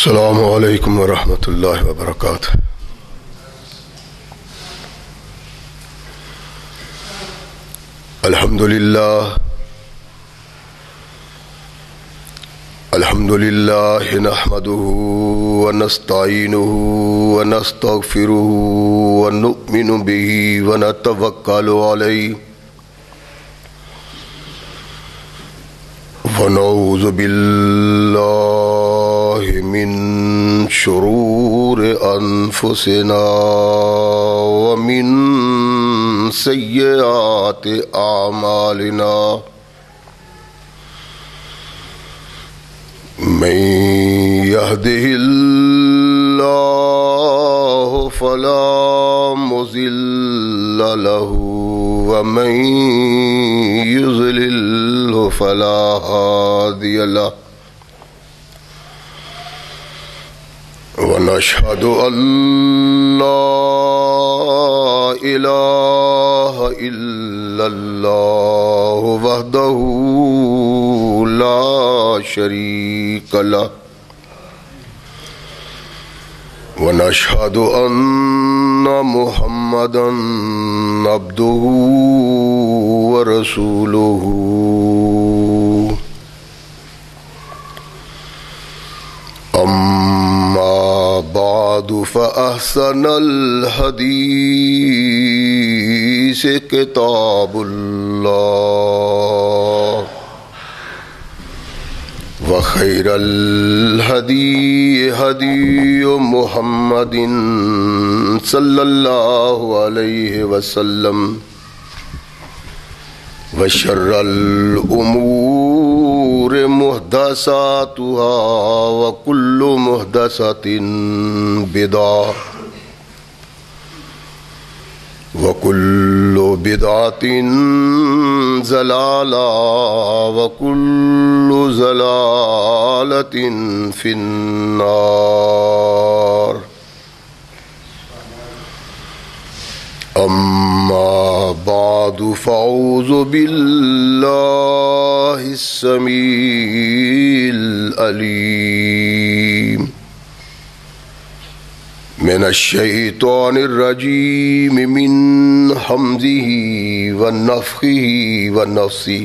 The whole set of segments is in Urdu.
السلام علیکم ورحمۃ اللہ وبرکاتہ۔ الحمد للہ نحمده ونستعینه ونستغفره ونؤمن به ونتوکل علیہ ونعوذ باللہ من شرور انفسنا ومن سیئات اعمالنا من يهده الله فلا مضل له ومن يضلل فلا هادي له ونشهد أن لا إله إلا الله وحده لا شريك له ونشهد أن محمدا عبده ورسوله أما بعد فأحسن الحديث كتاب الله وخير الهدي هدي محمد صلى الله عليه وسلم وشر الأمور محدثاتها وكل محدثة بدعة وكل بدعة ضلالة وكل ضلالة في النار أما بعد فأعوذ بالله السميع العليم من الشيطان الرجيم من همزه ونفخه ونفثه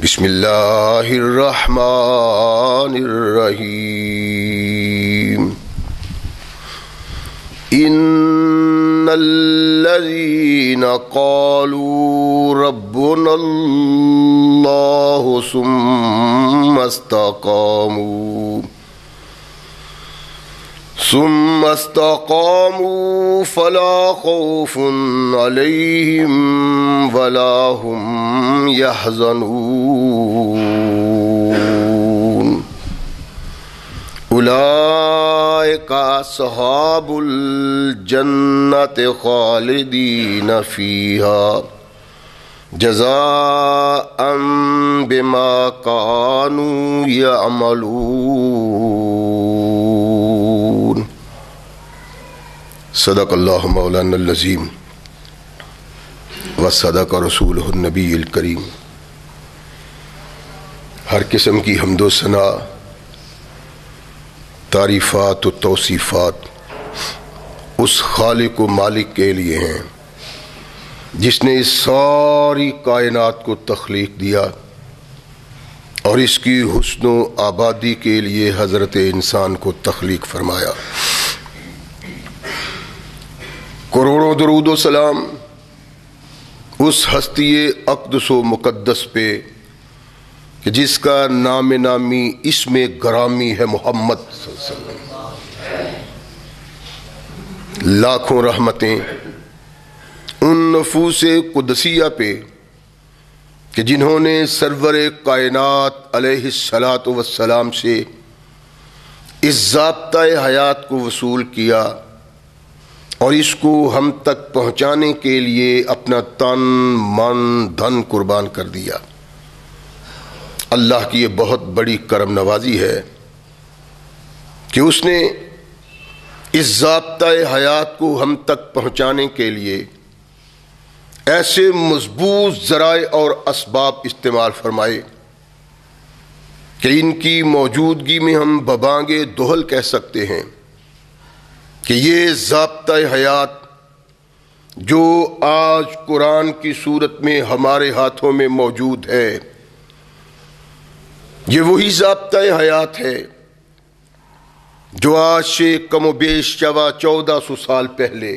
بسم الله الرحمن الرحيم إن الذين قالوا ربنا الله ثم استقاموا فلا خوف عليهم ولا هم يحزنون أولئك أصحاب الجنة خالدين فيها جزاء بما كانوا يعملون صدق اللہ مولانا العظیم وصدق رسولہ النبی الکریم۔ ہر قسم کی حمد و ثنا، تعریفات و توصیفات اس خالق و مالک کے لیے ہیں جس نے اس ساری کائنات کو تخلیق دیا اور اس کی حسن و آبادی کے لیے حضرت انسان کو تخلیق فرمایا۔ کروڑوں درود و سلام اس ہستی اقدس و مقدس پہ کہ جس کا نام نامی اسم گرامی ہے محمد صلی اللہ علیہ وسلم۔ لاکھوں رحمتیں ان نفوس قدسیہ پہ کہ جنہوں نے سرور کائنات علیہ الصلاۃ والسلام سے اس ضابطۂ حیات کو وصول کیا اور اس کو ہم تک پہنچانے کے لیے اپنا تن من دھن قربان کر دیا۔ اللہ کی یہ بہت بڑی کرم نوازی ہے کہ اس نے اس ضابطۂ حیات کو ہم تک پہنچانے کے لیے ایسے مضبوط ذرائع اور اسباب استعمال فرمائے کہ ان کی موجودگی میں ہم ببانگے دہل کہہ سکتے ہیں کہ یہ ضابطۂ حیات جو آج قرآن کی صورت میں ہمارے ہاتھوں میں موجود ہے، یہ وہی ضابطۂ حیات ہے جو آج سے کم و بیش 1400 سال پہلے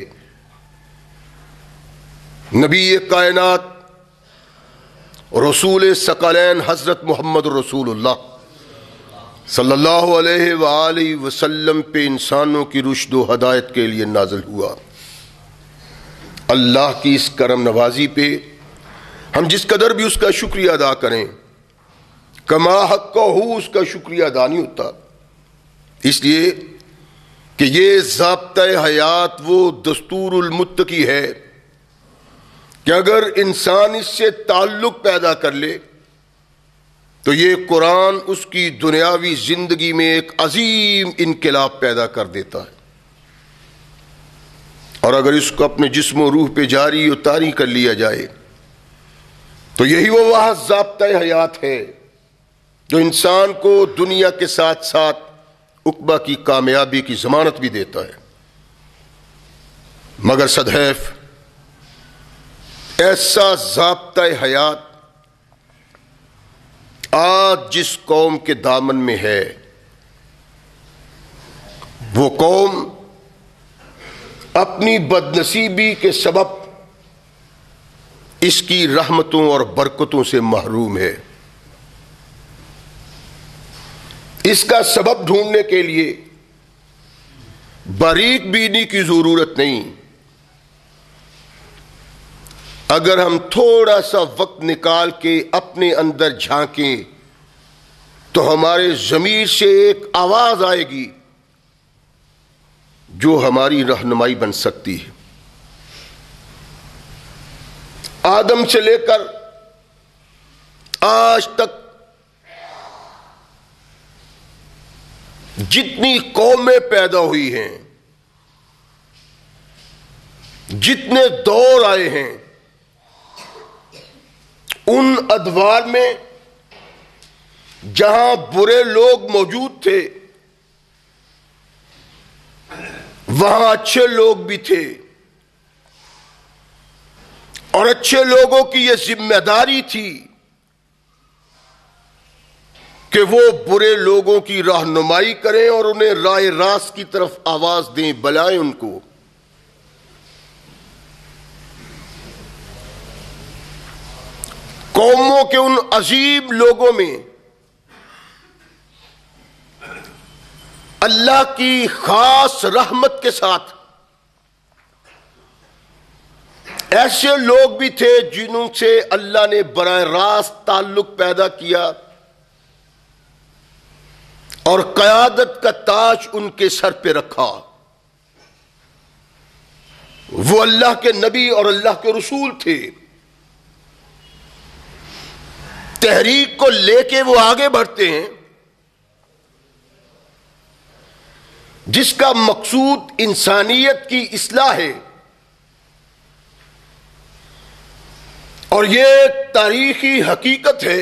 نبی کائنات رسول ثقلین حضرت محمد رسول اللہ صلی اللہ علیہ وآلہ وسلم پہ انسانوں کی رشد و ہدایت کے لیے نازل ہوا۔ اللہ کی اس کرم نوازی پہ ہم جس قدر بھی اس کا شکریہ ادا کریں، کما حق ہو اس کا شکریہ ادا نہیں ہوتا، اس لیے کہ یہ ضابطۂ حیات وہ دستور المتقی ہے کہ اگر انسان اس سے تعلق پیدا کر لے تو یہ قرآن اس کی دنیاوی زندگی میں ایک عظیم انقلاب پیدا کر دیتا ہے، اور اگر اس کو اپنے جسم و روح پہ جاری و طاری کر لیا جائے تو یہی وہ ضابطۂ حیات ہے جو انسان کو دنیا کے ساتھ ساتھ عقبہ کی کامیابی کی ضمانت بھی دیتا ہے۔ مگر سدحیف ایسا ضابطۂ حیات آج جس قوم کے دامن میں ہے، وہ قوم اپنی بدنصیبی کے سبب اس کی رحمتوں اور برکتوں سے محروم ہے۔ اس کا سبب ڈھونڈنے کے لیے باریک بینی کی ضرورت نہیں، اگر ہم تھوڑا سا وقت نکال کے اپنے اندر جھانکیں تو ہمارے ضمیر سے ایک آواز آئے گی جو ہماری رہنمائی بن سکتی ہے۔ آدم سے لے کر آج تک جتنی قومیں پیدا ہوئی ہیں، جتنے دور آئے ہیں، ان ادوار میں جہاں برے لوگ موجود تھے وہاں اچھے لوگ بھی تھے، اور اچھے لوگوں کی یہ ذمہ داری تھی کہ وہ برے لوگوں کی رہنمائی کریں اور انہیں راہ راست کی طرف آواز دیں، بلائیں ان کو۔ قوموں کے ان عظیم لوگوں میں اللہ کی خاص رحمت کے ساتھ ایسے لوگ بھی تھے جنہوں سے اللہ نے براہ راست تعلق پیدا کیا اور قیادت کا تاج ان کے سر پہ رکھا۔ وہ اللہ کے نبی اور اللہ کے رسول تھے۔ تحریک کو لے کے وہ آگے بڑھتے ہیں جس کا مقصود انسانیت کی اصلاح ہے، اور یہ ایک تاریخی حقیقت ہے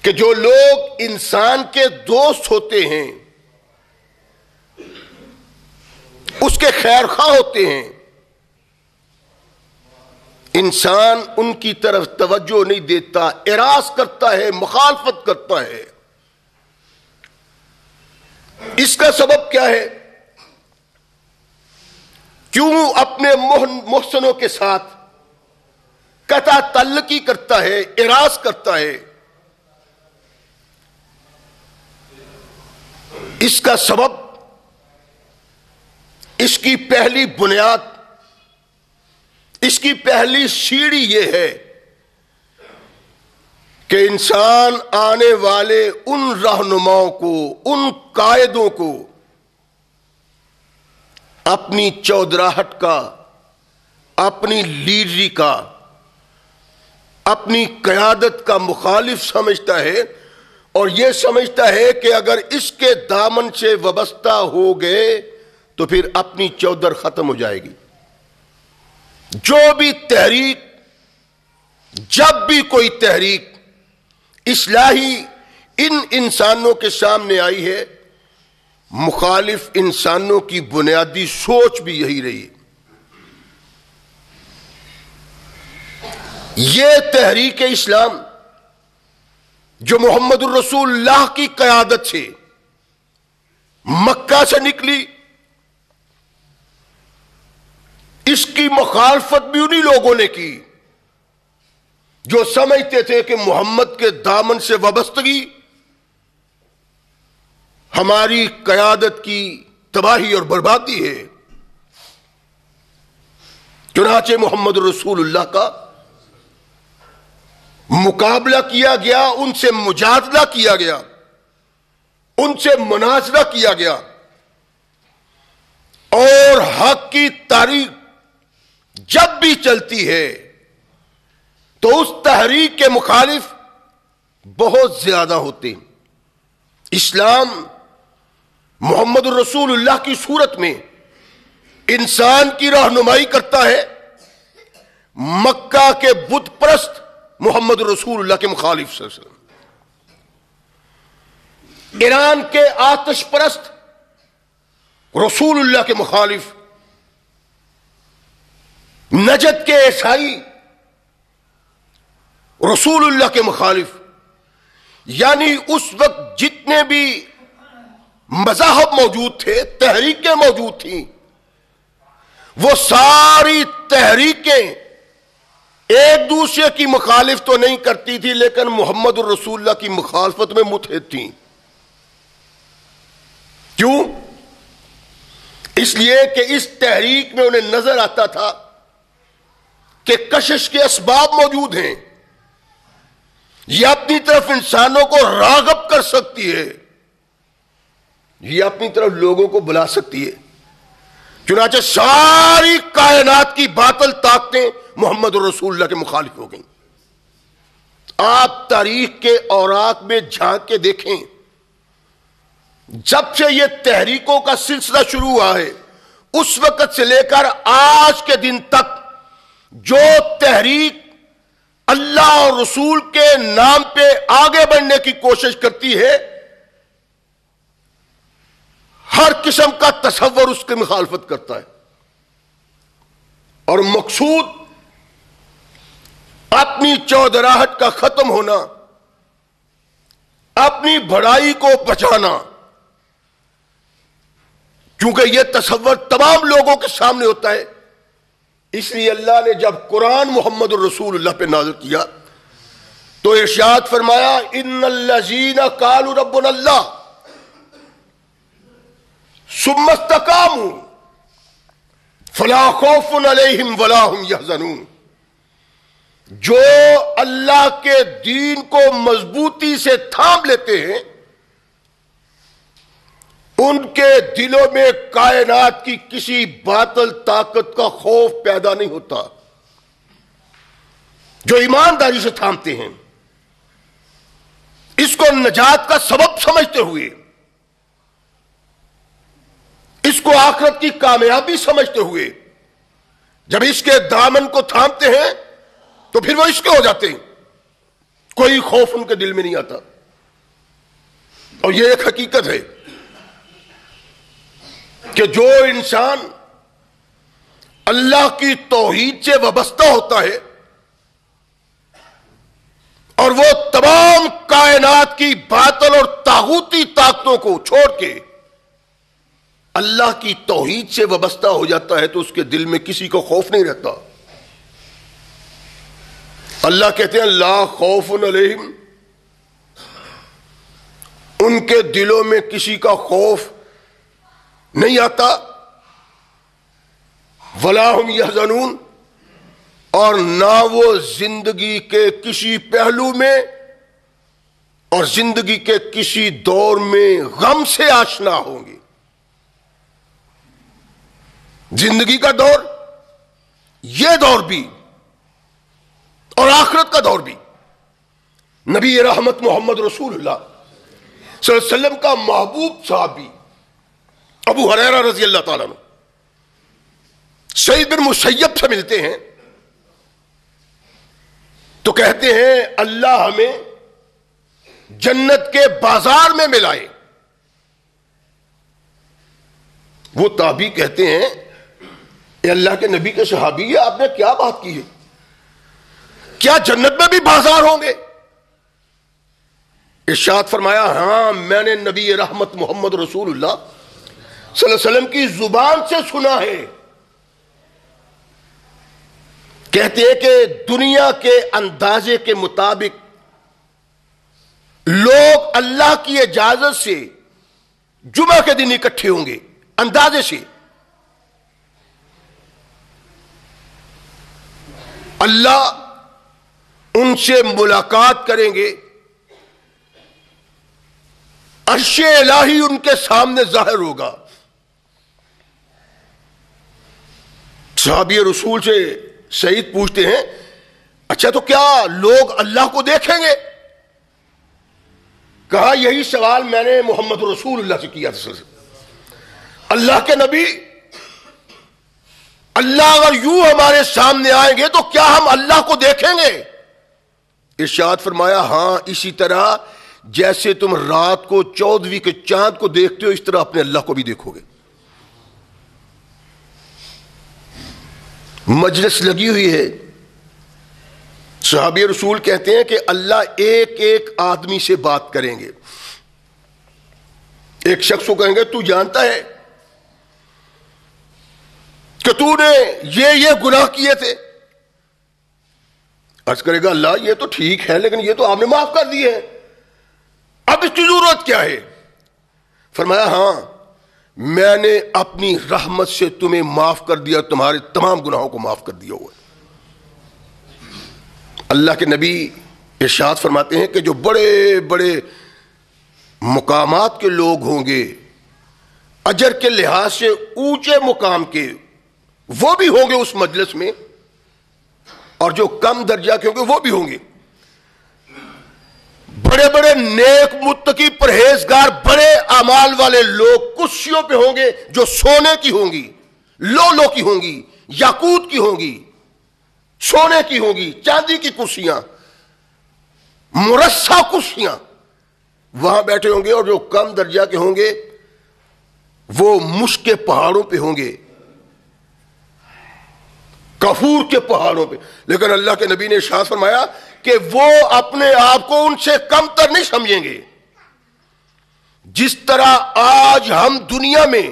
کہ جو لوگ انسان کے دوست ہوتے ہیں، اس کے خیر خواہ ہوتے ہیں، انسان ان کی طرف توجہ نہیں دیتا، اعراض کرتا ہے، مخالفت کرتا ہے۔ اس کا سبب کیا ہے؟ کیوں اپنے محسنوں کے ساتھ قطع تعلقی کرتا ہے، اعراض کرتا ہے؟ اس کا سبب، اس کی پہلی بنیاد، اس کی پہلی سیڑھی یہ ہے کہ انسان آنے والے ان رہنماؤں کو، ان قائدوں کو اپنی چودراہٹ کا، اپنی لیڈری کا، اپنی قیادت کا مخالف سمجھتا ہے، اور یہ سمجھتا ہے کہ اگر اس کے دامن سے وابستہ ہو گئے تو پھر اپنی چودر ختم ہو جائے گی۔ جو بھی تحریک، جب بھی کوئی تحریک اصلاحی ان انسانوں کے سامنے آئی ہے، مخالف انسانوں کی بنیادی سوچ بھی یہی رہی۔ یہ تحریک اسلام جو محمد الرسول اللہ کی قیادت سے مکہ سے نکلی، اس کی مخالفت بھی انہی لوگوں نے کی جو سمجھتے تھے کہ محمد کے دامن سے وابستگی ہماری قیادت کی تباہی اور بربادی ہے۔ چنانچہ محمد رسول اللہ کا مقابلہ کیا گیا، ان سے مجادلہ کیا گیا، ان سے مناظرہ کیا گیا، اور حق کی تاریخ جب بھی چلتی ہے تو اس تحریک کے مخالف بہت زیادہ ہوتے ہیں۔ اسلام محمد الرسول اللہ کی صورت میں انسان کی رہنمائی کرتا ہے، مکہ کے بت پرست محمد رسول اللہ کے مخالف صلی اللہ علیہ وسلم، ایران کے آتش پرست رسول اللہ کے مخالف، نجد کے عیسائی رسول اللہ کے مخالف، یعنی اس وقت جتنے بھی مذاہب موجود تھے، تحریکیں موجود تھیں، وہ ساری تحریکیں ایک دوسرے کی مخالف تو نہیں کرتی تھی، لیکن محمد الرسول اللہ کی مخالفت میں متحد تھیں۔ کیوں؟ اس لیے کہ اس تحریک میں انہیں نظر آتا تھا کہ کشش کے اسباب موجود ہیں، یہ اپنی طرف انسانوں کو راغب کر سکتی ہے، یہ اپنی طرف لوگوں کو بلا سکتی ہے۔ چنانچہ ساری کائنات کی باطل طاقتیں محمد رسول اللہ کے مخالف ہو گئیں۔ آپ تاریخ کے اوراق میں جھانک کے دیکھیں، جب سے یہ تحریکوں کا سلسلہ شروع ہوا ہے، اس وقت سے لے کر آج کے دن تک جو تحریک اللہ اور رسول کے نام پہ آگے بڑھنے کی کوشش کرتی ہے، ہر قسم کا تصور اس کی مخالفت کرتا ہے، اور مقصود اپنی چودراہٹ کا ختم ہونا، اپنی بڑائی کو بچانا، کیونکہ یہ تصور تمام لوگوں کے سامنے ہوتا ہے۔ اس لیے اللہ نے جب قرآن محمد الرسول اللہ پہ نازل کیا تو ارشاد فرمایا، ان الذین قالوا ربنا اللہ ثم استقاموا فلا خوف علیہم ولا هم یحزنون۔ جو اللہ کے دین کو مضبوطی سے تھام لیتے ہیں، ان کے دلوں میں کائنات کی کسی باطل طاقت کا خوف پیدا نہیں ہوتا۔ جو ایمانداری سے تھامتے ہیں، اس کو نجات کا سبب سمجھتے ہوئے، اس کو آخرت کی کامیابی سمجھتے ہوئے، جب اس کے دامن کو تھامتے ہیں تو پھر وہ اس کے ہو جاتے ہیں، کوئی خوف ان کے دل میں نہیں آتا۔ اور یہ ایک حقیقت ہے کہ جو انسان اللہ کی توحید سے وابستہ ہوتا ہے اور وہ تمام کائنات کی باطل اور طاغوتی طاقتوں کو چھوڑ کے اللہ کی توحید سے وابستہ ہو جاتا ہے، تو اس کے دل میں کسی کو خوف نہیں رہتا۔ اللہ کہتے ہیں لا خوف علیہم، ان کے دلوں میں کسی کا خوف نہیں آتا، ولا هم یحزنون، اور نہ وہ زندگی کے کسی پہلو میں اور زندگی کے کسی دور میں غم سے آشنا ہوں گے۔ زندگی کا دور، یہ دور بھی اور آخرت کا دور بھی، نبی رحمت محمد رسول اللہ صلی اللہ علیہ وسلم کا محبوب صحابی ابو ہریرہ رضی اللہ تعالیٰ عنہ سعید بن مسیب سے ملتے ہیں تو کہتے ہیں اللہ ہمیں جنت کے بازار میں ملائے. وہ تابعی کہتے ہیں اے اللہ کے نبی کے صحابی ہے، آپ نے کیا بات کی ہے؟ کیا جنت میں بھی بازار ہوں گے؟ ارشاد فرمایا ہاں میں نے نبی رحمت محمد رسول اللہ صلی اللہ علیہ وسلم کی زبان سے سنا ہے. کہتے ہیں کہ دنیا کے اندازے کے مطابق لوگ اللہ کی اجازت سے جمعہ کے دن اکٹھے ہوں گے، اندازے سے. اللہ ان سے ملاقات کریں گے، عرش الہی ان کے سامنے ظاہر ہوگا. صحابی رسول سے سعید پوچھتے ہیں اچھا تو کیا لوگ اللہ کو دیکھیں گے؟ کہا یہی سوال میں نے محمد رسول اللہ سے کیا تھا. اللہ کے نبی، اللہ اگر یوں ہمارے سامنے آئیں گے تو کیا ہم اللہ کو دیکھیں گے؟ ارشاد فرمایا ہاں اسی طرح جیسے تم رات کو 14ویں کے چاند کو دیکھتے ہو اس طرح اپنے اللہ کو بھی دیکھو گے. مجلس لگی ہوئی ہے. صحابی رسول کہتے ہیں کہ اللہ ایک ایک آدمی سے بات کریں گے. ایک شخص کو کہیں گے تو جانتا ہے کہ تو نے یہ گناہ کیے تھے؟ عرض کرے گا اللہ یہ تو ٹھیک ہے لیکن یہ تو آپ نے معاف کر دیے ہیں، اب اس کی ضرورت کیا ہے؟ فرمایا ہاں میں نے اپنی رحمت سے تمہیں معاف کر دیا، تمہارے تمام گناہوں کو معاف کر دیا ہوا. اللہ کے نبی ارشاد فرماتے ہیں کہ جو بڑے بڑے مقامات کے لوگ ہوں گے، اجر کے لحاظ سے اونچے مقام کے، وہ بھی ہوں گے اس مجلس میں، اور جو کم درجہ کے ہوں گے وہ بھی ہوں گے. بڑے بڑے نیک متقی پرہیزگار بڑے اعمال والے لوگ کرسیوں پہ ہوں گے جو سونے کی ہوں گی، لولو کی ہوں گی، یاقوت کی ہوں گی، سونے کی ہوں گی، چاندی کی کرسیاں، مرصع کرسیاں وہاں بیٹھے ہوں گے. اور جو کم درجہ کے ہوں گے وہ مشک کے پہاڑوں پہ ہوں گے، کفور کے پہاڑوں پہ. لیکن اللہ کے نبی نے ارشاد فرمایا کہ وہ اپنے آپ کو ان سے کم تر نہیں سمجھیں گے. جس طرح آج ہم دنیا میں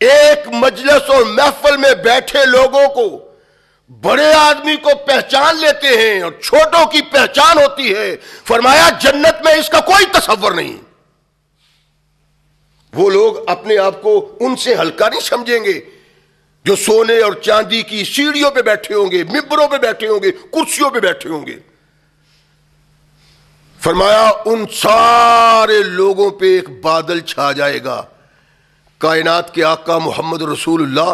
ایک مجلس اور محفل میں بیٹھے لوگوں کو بڑے آدمی کو پہچان لیتے ہیں اور چھوٹوں کی پہچان ہوتی ہے، فرمایا جنت میں اس کا کوئی تصور نہیں. وہ لوگ اپنے آپ کو ان سے ہلکا نہیں سمجھیں گے جو سونے اور چاندی کی سیڑھیوں پہ بیٹھے ہوں گے، ممبروں پہ بیٹھے ہوں گے، کرسیوں پہ بیٹھے ہوں گے. فرمایا ان سارے لوگوں پہ ایک بادل چھا جائے گا. کائنات کے آقا محمد رسول اللہ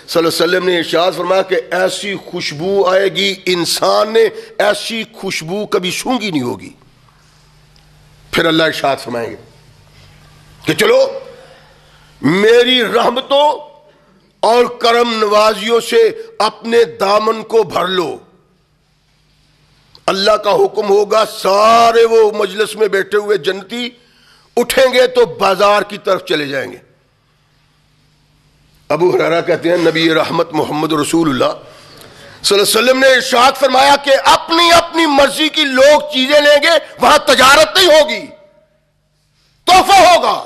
صلی اللہ علیہ وسلم نے ارشاد فرمایا کہ ایسی خوشبو آئے گی انسان نے ایسی خوشبو کبھی سونگھی نہیں ہوگی. پھر اللہ ارشاد فرمائیں گے کہ چلو میری رحمتوں اور کرم نوازیوں سے اپنے دامن کو بھر لو. اللہ کا حکم ہوگا، سارے وہ مجلس میں بیٹھے ہوئے جنتی اٹھیں گے تو بازار کی طرف چلے جائیں گے. ابو ہریرہ کہتے ہیں نبی رحمت محمد رسول اللہ صلی اللہ علیہ وسلم نے ارشاد فرمایا کہ اپنی اپنی مرضی کی لوگ چیزیں لیں گے، وہاں تجارت نہیں ہوگی، تحفہ ہوگا.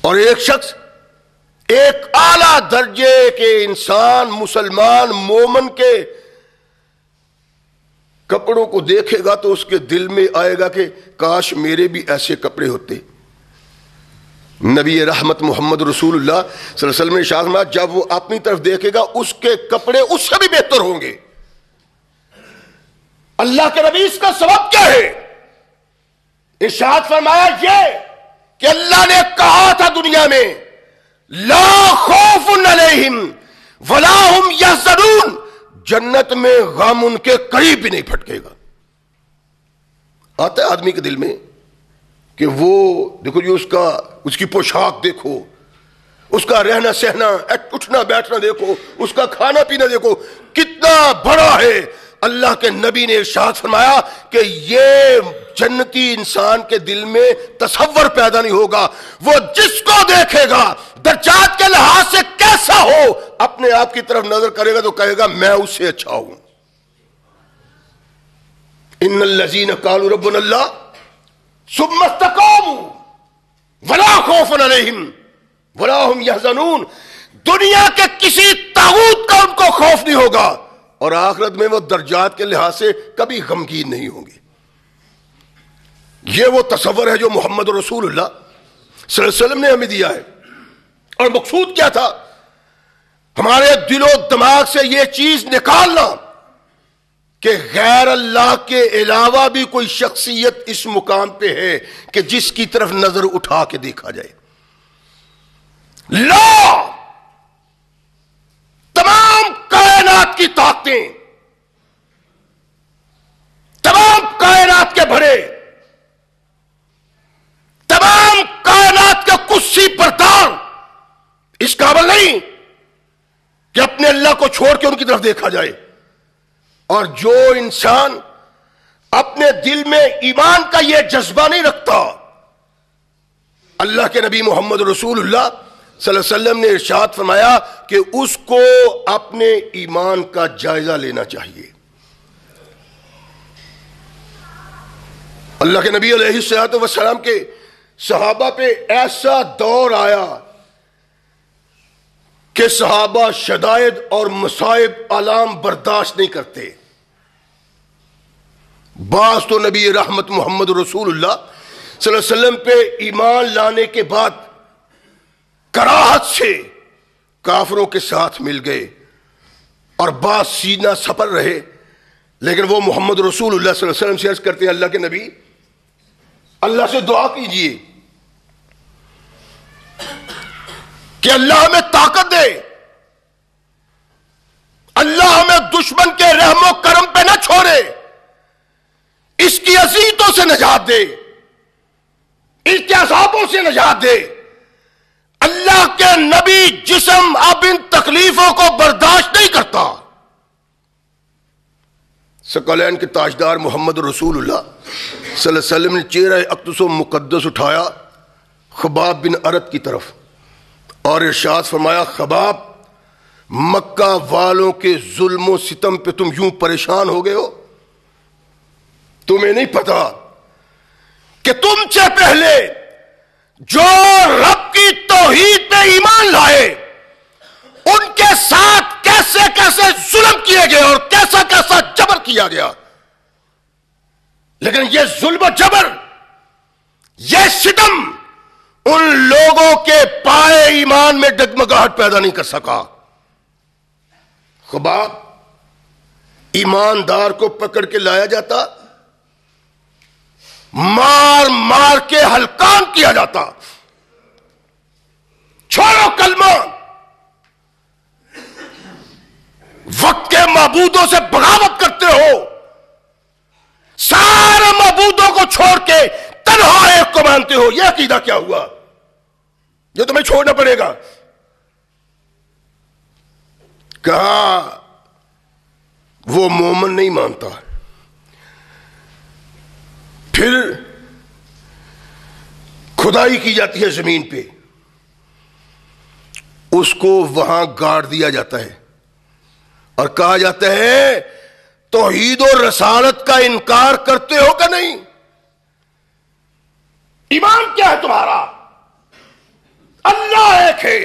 اور ایک شخص، ایک اعلیٰ درجے کے انسان، مسلمان مومن کے کپڑوں کو دیکھے گا تو اس کے دل میں آئے گا کہ کاش میرے بھی ایسے کپڑے ہوتے. نبی رحمت محمد رسول اللہ صلی اللہ علیہ وسلم نے ارشاد فرمایا جب وہ اپنی طرف دیکھے گا اس کے کپڑے اس سے بھی بہتر ہوں گے. اللہ کے نبی اس کا سبب کیا ہے؟ ارشاد فرمایا یہ کہ اللہ نے کہا تھا دنیا میں لا خوف علیہم ولا ہم یحزنون، جنت میں غم ان کے قریب بھی نہیں پھٹکے گا. آتا ہے آدمی کے دل میں کہ وہ دیکھو جی اس کی پوشاک دیکھو، اس کا رہنا سہنا، اٹھنا بیٹھنا دیکھو، اس کا کھانا پینا دیکھو کتنا بڑا ہے. اللہ کے نبی نے ارشاد فرمایا کہ یہ جنتی انسان کے دل میں تصور پیدا نہیں ہوگا، وہ جس کو دیکھے گا درجات کے لحاظ سے کیسا ہو، اپنے آپ کی طرف نظر کرے گا تو کہے گا میں اس سے اچھا ہوں۔ ان الذین قالوا ربنا اللہ ثم استقاموا ولا خوف علیہم ولا هم يحزنون، دنیا کے کسی طاغوت کا ان کو خوف نہیں ہوگا اور آخرت میں وہ درجات کے لحاظ سے کبھی غمگین نہیں ہوں گے۔ یہ وہ تصور ہے جو محمد رسول اللہ صلی اللہ علیہ وسلم نے ہمیں دیا ہے، اور مقصود کیا تھا؟ ہمارے دل و دماغ سے یہ چیز نکالنا کہ غیر اللہ کے علاوہ بھی کوئی شخصیت اس مقام پہ ہے کہ جس کی طرف نظر اٹھا کے دیکھا جائے۔ لا، تمام کائنات کی طاقتیں، تمام کائنات کے بھرے، تمام کائنات کا کسی پردار اس قابل نہیں کہ اپنے اللہ کو چھوڑ کے ان کی طرف دیکھا جائے۔ اور جو انسان اپنے دل میں ایمان کا یہ جذبہ نہیں رکھتا، اللہ کے نبی محمد رسول اللہ صلی اللہ علیہ وسلم نے ارشاد فرمایا کہ اس کو اپنے ایمان کا جائزہ لینا چاہیے۔ اللہ کے نبی علیہ الصلوۃ والسلام کے صحابہ پہ ایسا دور آیا کہ صحابہ شدائد اور مصائب آلام برداشت نہیں کرتے۔ بعض تو نبی رحمت محمد رسول اللہ صلی اللہ علیہ وسلم پہ ایمان لانے کے بعد کراہت سے کافروں کے ساتھ مل گئے اور بعض سینہ سپر رہے، لیکن وہ محمد رسول اللہ صلی اللہ علیہ وسلم سے عرض کرتے ہیں اللہ کے نبی اللہ سے دعا کیجئے کہ اللہ ہمیں طاقت دے، اللہ ہمیں دشمن کے رحم و کرم پہ نہ چھوڑے، اس کی اذیتوں سے نجات دے، اس کے عذابوں سے نجات دے۔ اللہ کے نبی جسم اب ان تکلیفوں کو برداشت نہیں کرتا۔ ثقلین کے تاجدار محمد رسول اللہ صلی اللہ علیہ وسلم نے چہرہ اقدس و مقدس اٹھایا خباب بن ارت کی طرف اور ارشاد فرمایا، خباب، مکہ والوں کے ظلم و ستم پہ تم یوں پریشان ہو گئے ہو؟ تمہیں نہیں پتا کہ تم سے پہلے جو رب کی توحید پہ ایمان لائے ان کے ساتھ کیسے کیسے ظلم کیے گئے اور کیسا کیسا جبر کیا گیا، لیکن یہ ظلم و جبر، یہ ستم ان لوگوں کے پائے ایمان میں ڈگمگاہٹ پیدا نہیں کر سکا۔ خباب، ایماندار کو پکڑ کے لایا جاتا، مار مار کے ہلکان کیا جاتا، چھوڑو کلمہ، وقت کے معبودوں سے بغاوت کرتے ہو، سارے معبودوں کو چھوڑ کے تنہا ایک کو مانتے ہو، یہ عقیدہ کیا ہوا جو تمہیں چھوڑنا پڑے گا؟ کہا وہ مومن نہیں مانتا۔ پھر کھدائی کی جاتی ہے زمین پہ، اس کو وہاں گاڑ دیا جاتا ہے اور کہا جاتا ہے توحید و رسالت کا انکار کرتے ہو کہ نہیں؟ ایمان کیا ہے تمہارا؟ اللہ ایک ہے،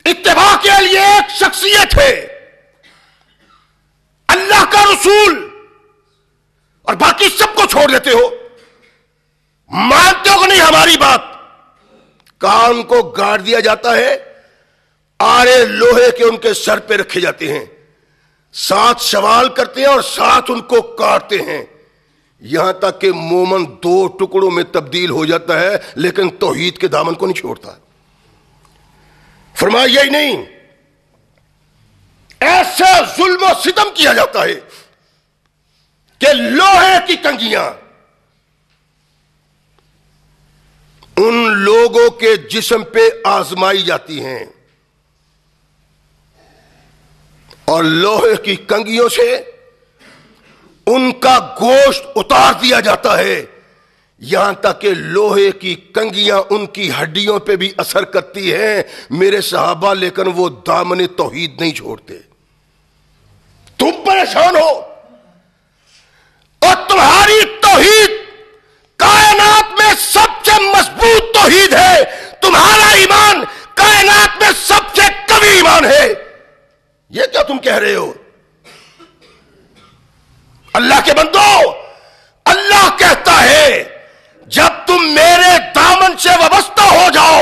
اتباع کے لیے ایک شخصیت ہے، اللہ کا رسول، اور باقی سب کو چھوڑ دیتے ہو؟ مانتے ہو کہ نہیں ہماری بات؟ کان کو گاڑ دیا جاتا ہے، آرے لوہے کے ان کے سر پہ رکھے جاتے ہیں، ساتھ سوال کرتے ہیں اور ساتھ ان کو کاٹتے ہیں، یہاں تک کہ مومن دو ٹکڑوں میں تبدیل ہو جاتا ہے لیکن توحید کے دامن کو نہیں چھوڑتا۔ فرمایا یہی نہیں، ایسا ظلم و ستم کیا جاتا ہے کہ لوہے کی کنگیاں ان لوگوں کے جسم پہ آزمائی جاتی ہیں، اور لوہے کی کنگھیوں سے ان کا گوشت اتار دیا جاتا ہے، یہاں تک کہ لوہے کی کنگھیاں ان کی ہڈیوں پہ بھی اثر کرتی ہیں میرے صحابہ، لیکن وہ دامن توحید نہیں چھوڑتے۔ تم پریشان ہو اور تمہاری توحید کائنات میں سب سے مضبوط توحید ہے، تمہارا ایمان کائنات میں سب سے قوی ایمان ہے، یہ کیا تم کہہ رہے ہو؟ اللہ کے بندو، اللہ کہتا ہے جب تم میرے دامن سے وابستہ ہو جاؤ،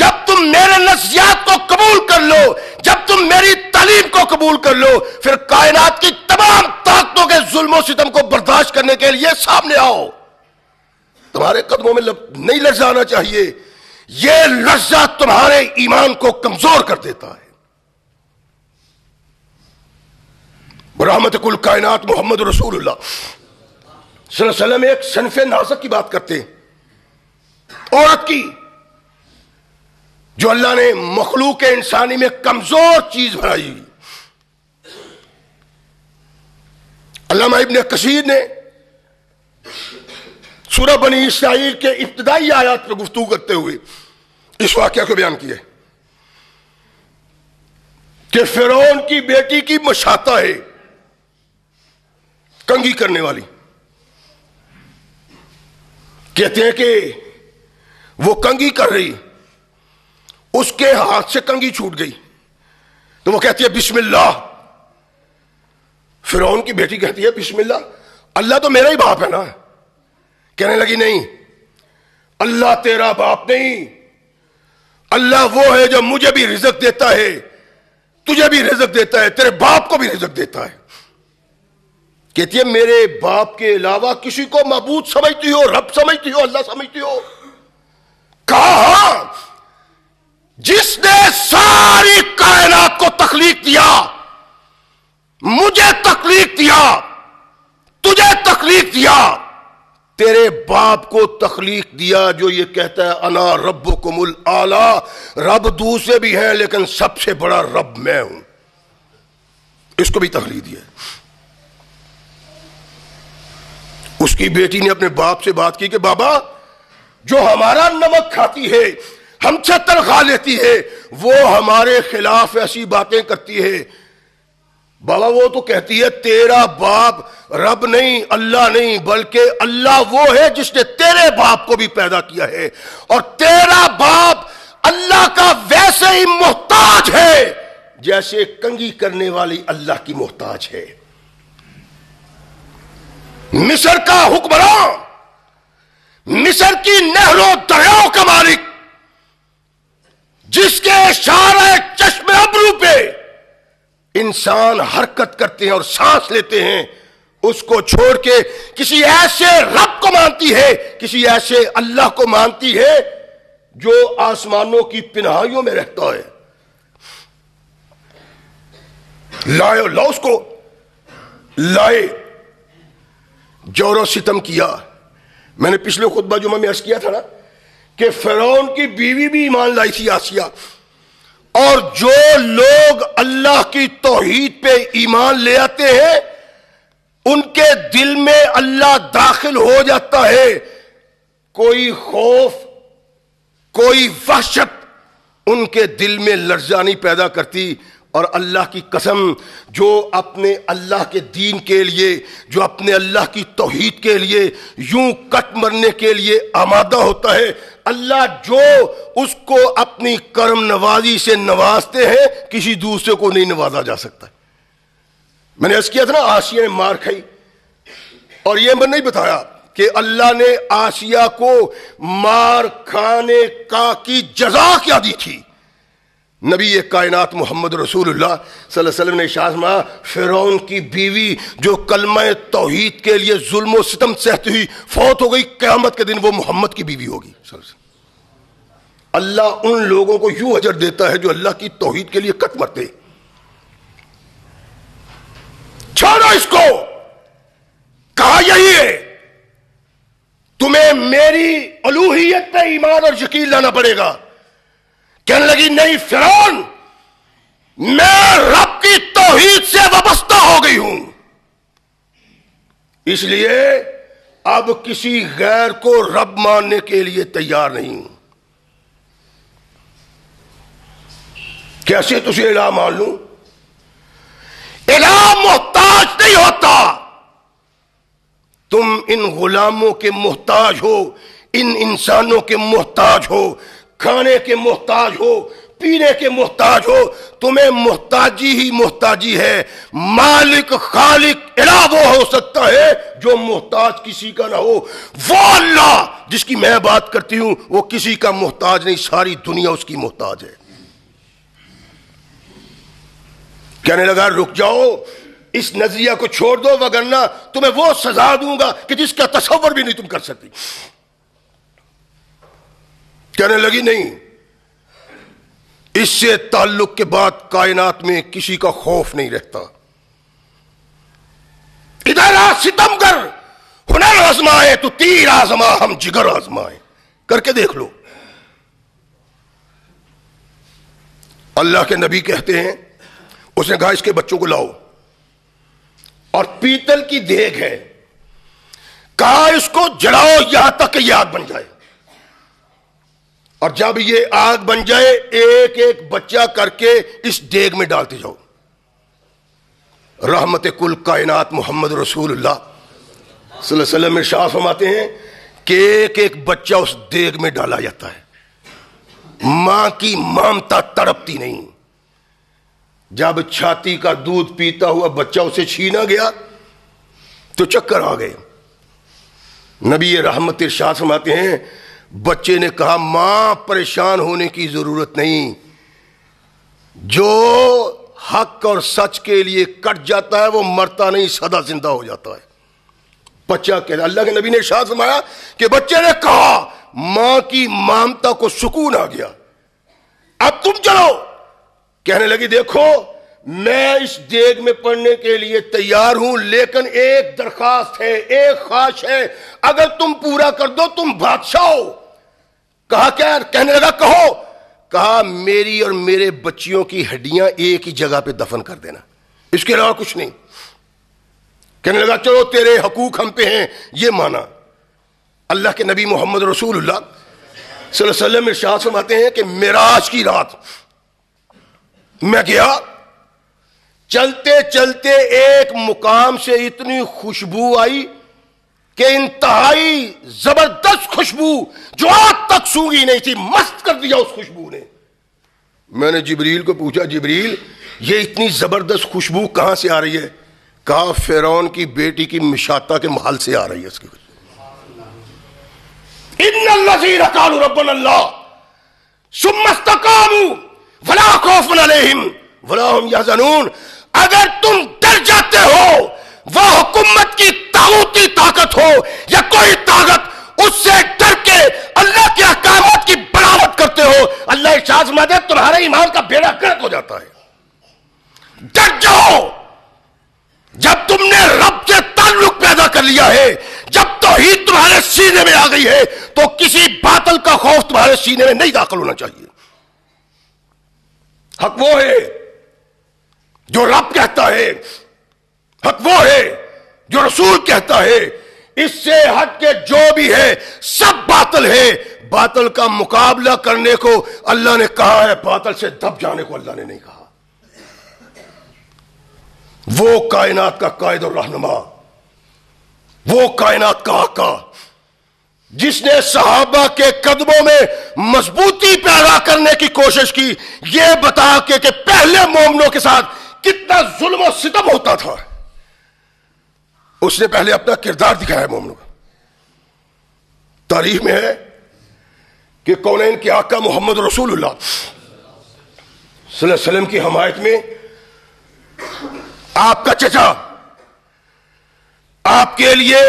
جب تم میرے نظریات کو قبول کر لو، جب تم میری تعلیم کو قبول کر لو، پھر کائنات کی تمام طاقتوں کے ظلم و ستم کو برداشت کرنے کے لیے سامنے آؤ۔ تمہارے قدموں میں نہیں لرزانا چاہیے، یہ لرزہ تمہارے ایمان کو کمزور کر دیتا ہے۔ رحمت کل کائنات محمد رسول اللہ صلی اللہ علیہ وسلم ایک صنف نازک کی بات کرتے ہیں، عورت کی، جو اللہ نے مخلوق انسانی میں کمزور چیز بنائی۔ علامہ ابن کثیر نے سورہ بنی اسرائیل کے ابتدائی آیات پر گفتگو کرتے ہوئے اس واقعہ کو بیان کیا ہے کہ فرعون کی بیٹی کی مشاطہ ہے، کنگھی کرنے والی۔ کہتے ہیں کہ وہ کنگھی کر رہی، اس کے ہاتھ سے کنگھی چھوٹ گئی تو وہ کہتی ہے بسم اللہ۔ فرعون کی بیٹی کہتی ہے بسم اللہ، اللہ تو میرا ہی باپ ہے نا۔ کہنے لگی نہیں، اللہ تیرا باپ نہیں، اللہ وہ ہے جو مجھے بھی رزق دیتا ہے، تجھے بھی رزق دیتا ہے، تیرے باپ کو بھی رزق دیتا ہے۔ کہتی ہے میرے باپ کے علاوہ کسی کو معبود سمجھتی ہو، رب سمجھتی ہو، اللہ سمجھتی ہو؟ کہا ہاں، جس نے ساری کائنات کو تخلیق دیا، مجھے تخلیق دیا، تجھے تخلیق دیا، تیرے باپ کو تخلیق دیا جو یہ کہتا ہے انا ربکم الاعلی، رب دوسرے بھی ہیں لیکن سب سے بڑا رب میں ہوں، اس کو بھی تخلیق دیا۔ اس کی بیٹی نے اپنے باپ سے بات کی کہ بابا، جو ہمارا نمک کھاتی ہے، ہم سے تنخواہ لیتی ہے، وہ ہمارے خلاف ایسی باتیں کرتی ہے۔ بابا وہ تو کہتی ہے تیرا باپ رب نہیں، اللہ نہیں، بلکہ اللہ وہ ہے جس نے تیرے باپ کو بھی پیدا کیا ہے، اور تیرا باپ اللہ کا ویسے ہی محتاج ہے جیسے کنگھی کرنے والی اللہ کی محتاج ہے۔ مصر کا حکمراں، مصر کی نہروں دریاؤں کا مالک، جس کے اشارہ چشم ابرو پہ انسان حرکت کرتے ہیں اور سانس لیتے ہیں، اس کو چھوڑ کے کسی ایسے رب کو مانتی ہے، کسی ایسے اللہ کو مانتی ہے جو آسمانوں کی پنہائیوں میں رہتا ہے۔ لائے اللہ اس کو لائے، جور و ستم کیا۔ میں نے پچھلے خطبہ جمعہ میں عرض کیا تھا نا کہ فرعون کی بیوی بھی ایمان لائی تھی، آسیہ، اور جو لوگ اللہ کی توحید پہ ایمان لے آتے ہیں ان کے دل میں اللہ داخل ہو جاتا ہے، کوئی خوف، کوئی وحشت ان کے دل میں لرزہ نہیں پیدا کرتی۔ اور اللہ کی قسم، جو اپنے اللہ کے دین کے لیے، جو اپنے اللہ کی توحید کے لیے یوں کٹ مرنے کے لیے آمادہ ہوتا ہے، اللہ جو اس کو اپنی کرم نوازی سے نوازتے ہیں کسی دوسرے کو نہیں نوازا جا سکتا۔ میں نے عرض کیا تھا نا آسیہ نے مار کھائی، اور یہ میں نہیں بتایا کہ اللہ نے آسیہ کو مار کھانے کی جزا کیا دی تھی۔ نبی کائنات محمد رسول اللہ صلی اللہ علیہ وسلم نے ارشاد فرمایا فرعون کی بیوی جو کلمہ توحید کے لیے ظلم و ستم سہتی ہوئی فوت ہو گئی، قیامت کے دن وہ محمد کی بیوی ہوگی۔ اللہ ان لوگوں کو یوں اجر دیتا ہے جو اللہ کی توحید کے لیے کٹ مرتے۔ چھوڑو اس کو، کہا یہی ہے تمہیں میری الوہیت پہ ایمان اور یقین لانا پڑے گا۔ کہنے لگی نہیں فرعون، میں رب کی توحید توحید سے وابستہ ہو گئی ہوں، اس لیے اب کسی غیر کو رب ماننے کے لیے تیار نہیں ہوں۔ کیسے تجھے الہ مان لوں؟ الہ محتاج نہیں ہوتا، تم ان غلاموں کے محتاج ہو، ان انسانوں کے محتاج ہو، کھانے کے محتاج ہو، پینے کے محتاج ہو، تمہیں محتاجی ہی محتاجی ہے۔ مالک خالق الہ وہ ہو سکتا ہے جو محتاج کسی کا نہ ہو، وہ اللہ جس کی میں بات کرتی ہوں وہ کسی کا محتاج نہیں، ساری دنیا اس کی محتاج ہے۔ کہنے لگا رک جاؤ، اس نظریہ کو چھوڑ دو، وگرنہ تمہیں وہ سزا دوں گا کہ جس کا تصور بھی نہیں تم کر سکتی۔ کہنے لگی نہیں، اس سے تعلق کے بعد کائنات میں کسی کا خوف نہیں رہتا۔ ادھر ستم گر ہنر آزمائے تو تیر آزما ہم جگر آزمائے، کر کے دیکھ لو۔ اللہ کے نبی کہتے ہیں، اس نے کہا اس کے بچوں کو لاؤ، اور پیتل کی دیگ ہے، کہا اس کو جلاؤ یہاں تک کہ یہ آگ بن جائے، اور جب یہ آگ بن جائے ایک ایک بچہ کر کے اس دیگ میں ڈالتے جاؤ۔ رحمت کل کائنات محمد رسول اللہ صلی اللہ علیہ وسلم ارشاد فرماتے ہیں کہ ایک ایک بچہ اس دیگ میں ڈالا جاتا ہے، ماں کی ممتا تڑپتی نہیں۔ جب چھاتی کا دودھ پیتا ہوا بچہ اسے چھینا گیا تو چکر آ گئے۔ نبی رحمت ارشاد فرماتے ہیں، بچے نے کہا ماں پریشان ہونے کی ضرورت نہیں، جو حق اور سچ کے لیے کٹ جاتا ہے وہ مرتا نہیں، سدا زندہ ہو جاتا ہے۔ بچہ کہتا، اللہ کے نبی نے ارشاد فرمایا کہ بچے نے کہا ماں کی ممتا کو سکون آ گیا، اب تم چلو۔ کہنے لگی دیکھو میں اس دیگ میں پڑنے کے لیے تیار ہوں، لیکن ایک درخواست ہے، ایک خواہش ہے، اگر تم پورا کر دو تم بادشاہ ہو۔ کہا کیا؟ کہنے لگا کہو۔ کہا میری اور میرے بچیوں کی ہڈیاں ایک ہی جگہ پہ دفن کر دینا، اس کے علاوہ کچھ نہیں۔ کہنے لگا چلو تیرے حقوق ہم پہ ہیں، یہ مانا۔ اللہ کے نبی محمد رسول اللہ صلی اللہ علیہ وسلم ارشاد فرماتے ہیں کہ معراج کی رات میں گیا، چلتے چلتے ایک مقام سے اتنی خوشبو آئی کہ انتہائی زبردست خوشبو جو آج تک سونگھی نہیں تھی، مست کر دیا اس خوشبو نے۔ میں نے جبریل کو پوچھا جبریل یہ اتنی زبردست خوشبو کہاں سے آ رہی ہے؟ کہا فرعون کی بیٹی کی مشاطہ کے محل سے آ رہی ہے اس کی۔ ان الذین قالوا ربنا اللہ ثم استقاموا فلا خوف علیہم ولا هم یحزنون، اگر تم ڈر جاتے ہو، وہ حکومت کی طاغوتی طاقت ہو یا کوئی طاقت، اس سے ڈر کے اللہ کے احکامات کی بغاوت کرتے ہو، اللہ ارشاد فرماتا ہے تمہارے ایمان کا بیڑا غرق ہو جاتا ہے۔ ڈر جاؤ، جب تم نے رب سے تعلق پیدا کر لیا ہے، جب توحید تمہارے سینے میں آ گئی ہے تو کسی باطل کا خوف تمہارے سینے میں نہیں داخل ہونا چاہیے۔ حق وہ ہے جو رب کہتا ہے، حق وہ ہے جو رسول کہتا ہے، اس سے ہٹ کے جو بھی ہے سب باطل ہے۔ باطل کا مقابلہ کرنے کو اللہ نے کہا ہے، باطل سے دب جانے کو اللہ نے نہیں کہا۔ وہ کائنات کا قائد اور رہنما، وہ کائنات کا آقا جس نے صحابہ کے قدموں میں مضبوطی پیدا کرنے کی کوشش کی، یہ بتا کے کہ پہلے مومنوں کے ساتھ کتنا ظلم و ستم ہوتا تھا، اس نے پہلے اپنا کردار دکھایا مومنوں کا۔ تاریخ میں ہے کہ کونین کے آقا محمد رسول اللہ صلی اللہ علیہ وسلم کی حمایت میں آپ کا چچا آپ کے لیے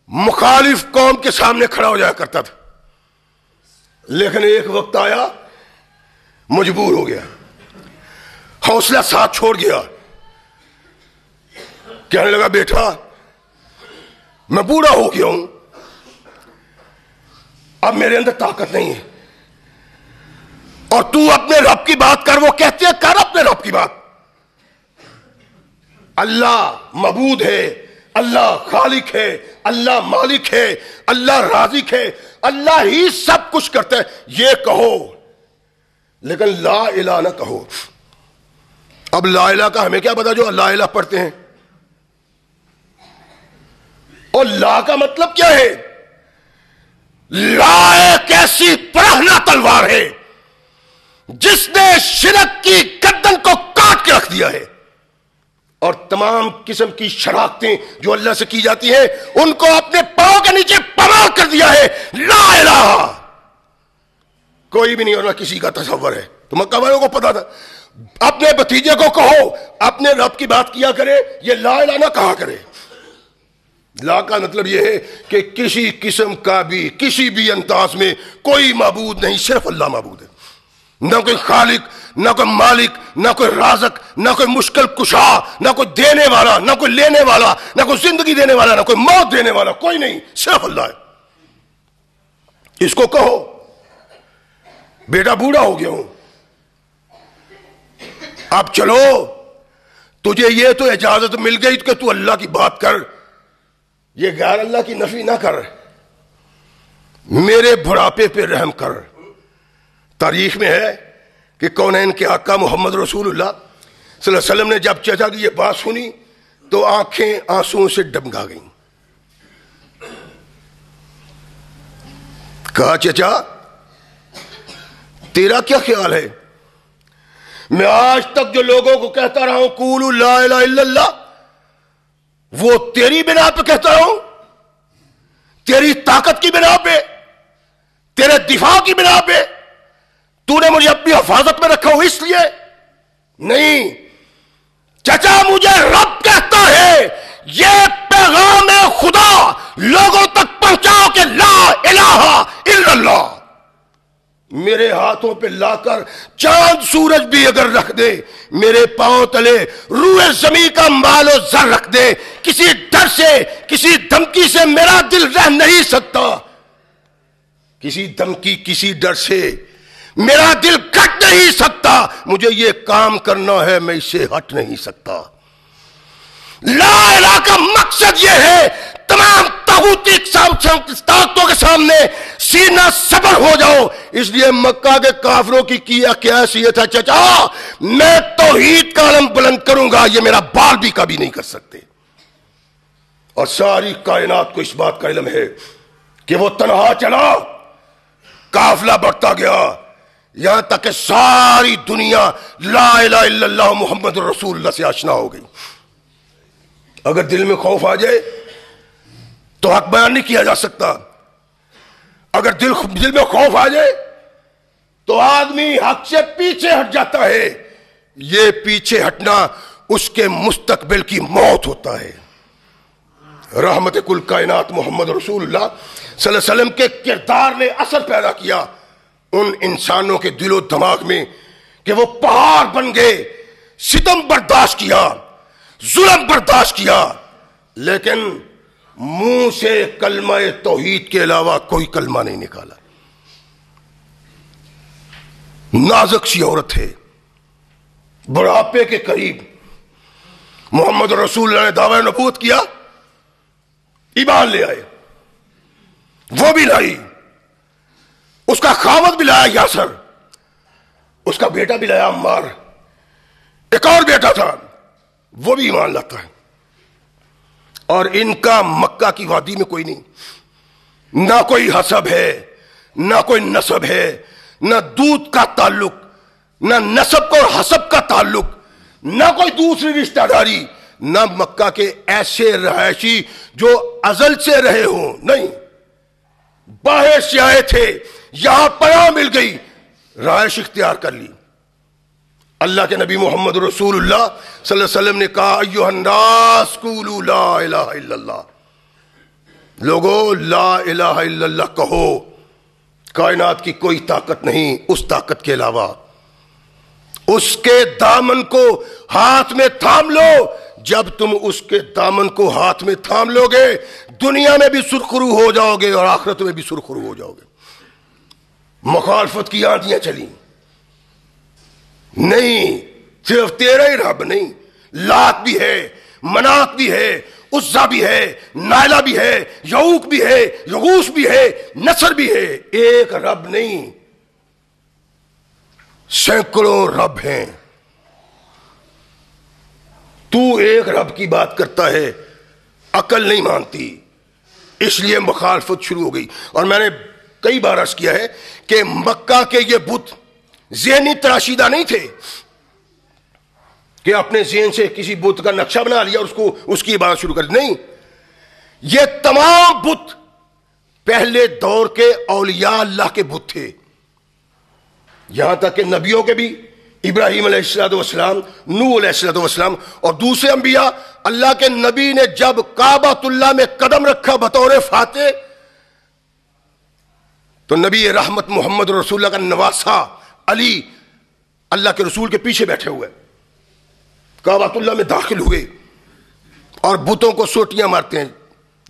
مخالف قوم کے سامنے کھڑا ہو جایا کرتا تھا، لیکن ایک وقت آیا مجبور ہو گیا، حوصلہ ساتھ چھوڑ گیا، کہنے لگا بیٹا میں بوڑھا ہو گیا ہوں، اب میرے اندر طاقت نہیں ہے، اور تو اپنے رب کی بات کر، وہ کہتے ہیں کر اپنے رب کی بات، اللہ معبود ہے، اللہ خالق ہے، اللہ مالک ہے، اللہ رازق ہے، اللہ ہی سب کچھ کرتا ہے، یہ کہو، لیکن لا الہ نہ کہو۔ اب لا الہ کا ہمیں کیا پتا جو لا الہ پڑھتے ہیں؟ اور لا کا مطلب کیا ہے؟ لا ایک ایسی پرہنہ تلوار ہے جس نے شرک کی گردن کو کاٹ کے رکھ دیا ہے، اور تمام قسم کی شراکتیں جو اللہ سے کی جاتی ہیں ان کو اپنے پاؤں کے نیچے پمال کر دیا ہے۔ لا الہ کوئی بھی نہیں اور نہ کسی کا تصور ہے۔ تو مکہ والوں کو پتا تھا، اپنے بھتیجے کو کہو اپنے رب کی بات کیا کرے، یہ لا الہ نہ کہا کرے۔ لا کا مطلب یہ ہے کہ کسی قسم کا بھی کسی بھی انداز میں کوئی معبود نہیں، صرف اللہ معبود ہے۔ نہ کوئی خالق، نہ کوئی مالک، نہ کوئی رازق، نہ کوئی مشکل کشا، نہ کوئی دینے والا، نہ کوئی لینے والا، نہ کوئی زندگی دینے والا، نہ کوئی موت دینے والا، کوئی نہیں، صرف اللہ ہے۔ اس کو کہو بیٹا بوڑھا ہو گیا ہوں، اب چلو تجھے یہ تو اجازت مل گئی کہ تو اللہ کی بات کر، یہ غیر اللہ کی نفی نہ کر، میرے بڑھاپے پہ رحم کر۔ تاریخ میں ہے کہ کونین کے آقا محمد رسول اللہ صلی اللہ علیہ وسلم نے جب چچا کی یہ بات سنی تو آنکھیں آنسوؤں سے ڈمگا گئیں۔ کہا چچا تیرا کیا خیال ہے؟ میں آج تک جو لوگوں کو کہتا رہا ہوں قولوا لا الہ الا اللہ، وہ تیری بنا پہ کہتا رہا ہوں، تیری طاقت کی بنا پہ، تیرے دفاع کی بنا پہ، تو نے مجھے اپنی حفاظت میں رکھا ہو اس لیے نہیں۔ چچا مجھے رب کہتا ہے یہ پیغام خدا لوگوں تک پہنچاؤ کہ لا الہ الا اللہ۔ میرے ہاتھوں پہ لا کر چاند سورج بھی اگر رکھ دے، میرے پاؤں تلے روئے زمین کا مال و زر رکھ دے، کسی ڈر سے کسی دھمکی سے میرا دل رہ نہیں سکتا، کسی دھمکی کسی ڈر سے میرا دل کٹ نہیں سکتا، مجھے یہ کام کرنا ہے، میں اس سے ہٹ نہیں سکتا۔ لا الہ کا مقصد یہ ہے تمام طاغوتی طاقتوں کے سامنے سینہ صبر ہو جاؤ۔ اس لیے مکہ کے کافروں کی کیا حیثیت ہے؟ چچا میں توحید کا علم بلند کروں گا، یہ میرا بال بھی کبھی نہیں کر سکتے۔ اور ساری کائنات کو اس بات کا علم ہے کہ وہ تنہا چلا، قافلہ بڑھتا گیا، یہاں تک کہ ساری دنیا لا الہ الا اللہ محمد رسول اللہ سے آشنا ہو گئی۔ اگر دل میں خوف آ جائے تو حق بیان نہیں کیا جا سکتا، اگر دل میں خوف آ جائے تو آدمی حق سے پیچھے ہٹ جاتا ہے، یہ پیچھے ہٹنا اس کے مستقبل کی موت ہوتا ہے۔ رحمت کل کائنات محمد رسول اللہ صلی اللہ علیہ وسلم کے کردار نے اثر پیدا کیا ان انسانوں کے دل و دماغ میں کہ وہ پہاڑ بن گئے، ستم برداشت کیا، ظلم برداشت کیا، لیکن منہ سے کلمہ توحید کے علاوہ کوئی کلمہ نہیں نکالا۔ نازک سی عورت ہے، بڑھاپے کے قریب، محمد رسول اللہ نے دعوی نبوت کیا، ایمان لے آئے، وہ بھی لائی، اس کا خاوند بھی لایا یاسر، اس کا بیٹا بھی لایا عمار، ایک اور بیٹا تھا وہ بھی ایمان لاتا ہے، اور ان کا مکہ کی وادی میں کوئی نہیں، نہ کوئی حسب ہے، نہ کوئی نسب ہے، نہ دودھ کا تعلق، نہ نسب کو اور حسب کا تعلق، نہ کوئی دوسری رشتہ داری، نہ مکہ کے ایسے رہائشی جو ازل سے رہے ہوں، نہیں، باہر سے آئے تھے، یہاں پناہ مل گئی، رہائش اختیار کر لی۔ اللہ کے نبی محمد رسول اللہ صلی اللہ علیہ وسلم نے کہا ایھا الناس قولوا لا الہ الا اللہ، لوگو لا الہ الا اللہ کہو، کائنات کی کوئی طاقت نہیں اس طاقت کے علاوہ، اس کے دامن کو ہاتھ میں تھام لو، جب تم اس کے دامن کو ہاتھ میں تھام لو گے دنیا میں بھی سرخرو ہو جاؤ گے اور آخرت میں بھی سرخرو ہو جاؤ گے۔ مخالفت کی آندیاں چلیں، نہیں صرف تیرا ہی رب نہیں، لات بھی ہے، منات بھی ہے، عزا بھی ہے، نائلہ بھی ہے، یعوق بھی ہے، یغوث بھی ہے، نصر بھی ہے. ایک رب نہیں، سینکڑوں رب ہیں. تو ایک رب کی بات کرتا ہے، عقل نہیں مانتی، اس لیے مخالفت شروع ہو گئی. اور میں نے کئی بار عرض کیا ہے کہ مکہ کے یہ بت ذہنی تراشیدہ نہیں تھے کہ اپنے ذہن سے کسی بت کا نقشہ بنا لیا اور اس کی عبادت شروع کر دی. نہیں، یہ تمام بت پہلے دور کے اولیاء اللہ کے بت تھے. یہاں تک کہ نبیوں کے بھی، ابراہیم علیہ السلام، نوح علیہ السلام اور دوسرے انبیاء. اللہ کے نبی نے جب کعبۃ اللہ میں قدم رکھا بطور فاتح، تو نبی رحمت محمد رسول اللہ کا نواسا علی اللہ کے رسول کے پیچھے بیٹھے ہوئے کعبۃ اللہ میں داخل ہوئے اور بتوں کو سوٹیاں مارتے ہیں.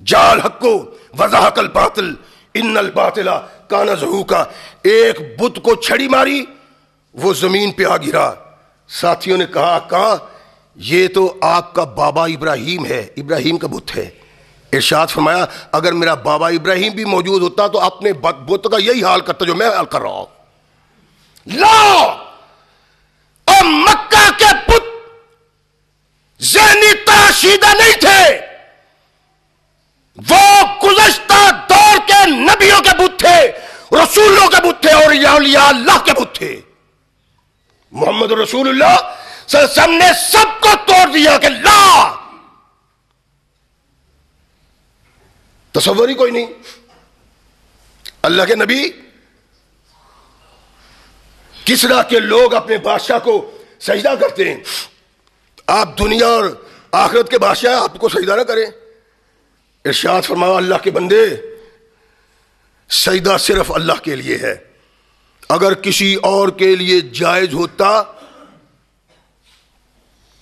جال حق کو وضاحق الباطل ان الباطل کان زہوقا. ایک بت کو چھڑی ماری، وہ زمین پہ آ گرا. ساتھیوں نے کہا یہ تو آپ کا بابا ابراہیم ہے، ابراہیم کا بت ہے. ارشاد فرمایا اگر میرا بابا ابراہیم بھی موجود ہوتا تو اپنے بت کا یہی حال کرتا جو میں حال کر رہا ہوں. لا، اور مکہ کے بت ذہنی تراشیدہ نہیں تھے، وہ گزشتہ دور کے نبیوں کے بت تھے، رسولوں کے بت تھے اور اولیاء اللہ کے بت تھے. محمد رسول اللہ صلی اللہ علیہ وسلم نے سب کو توڑ دیا کہ لا، تصور ہی کوئی نہیں. اللہ کے نبی، کس طرح کے لوگ اپنے بادشاہ کو سجدہ کرتے ہیں. آپ دنیا اور آخرت کے بادشاہ آپ کو سجدہ نہ کریں. ارشاد فرمایا اللہ کے بندے، سجدہ صرف اللہ کے لیے ہے. اگر کسی اور کے لیے جائز ہوتا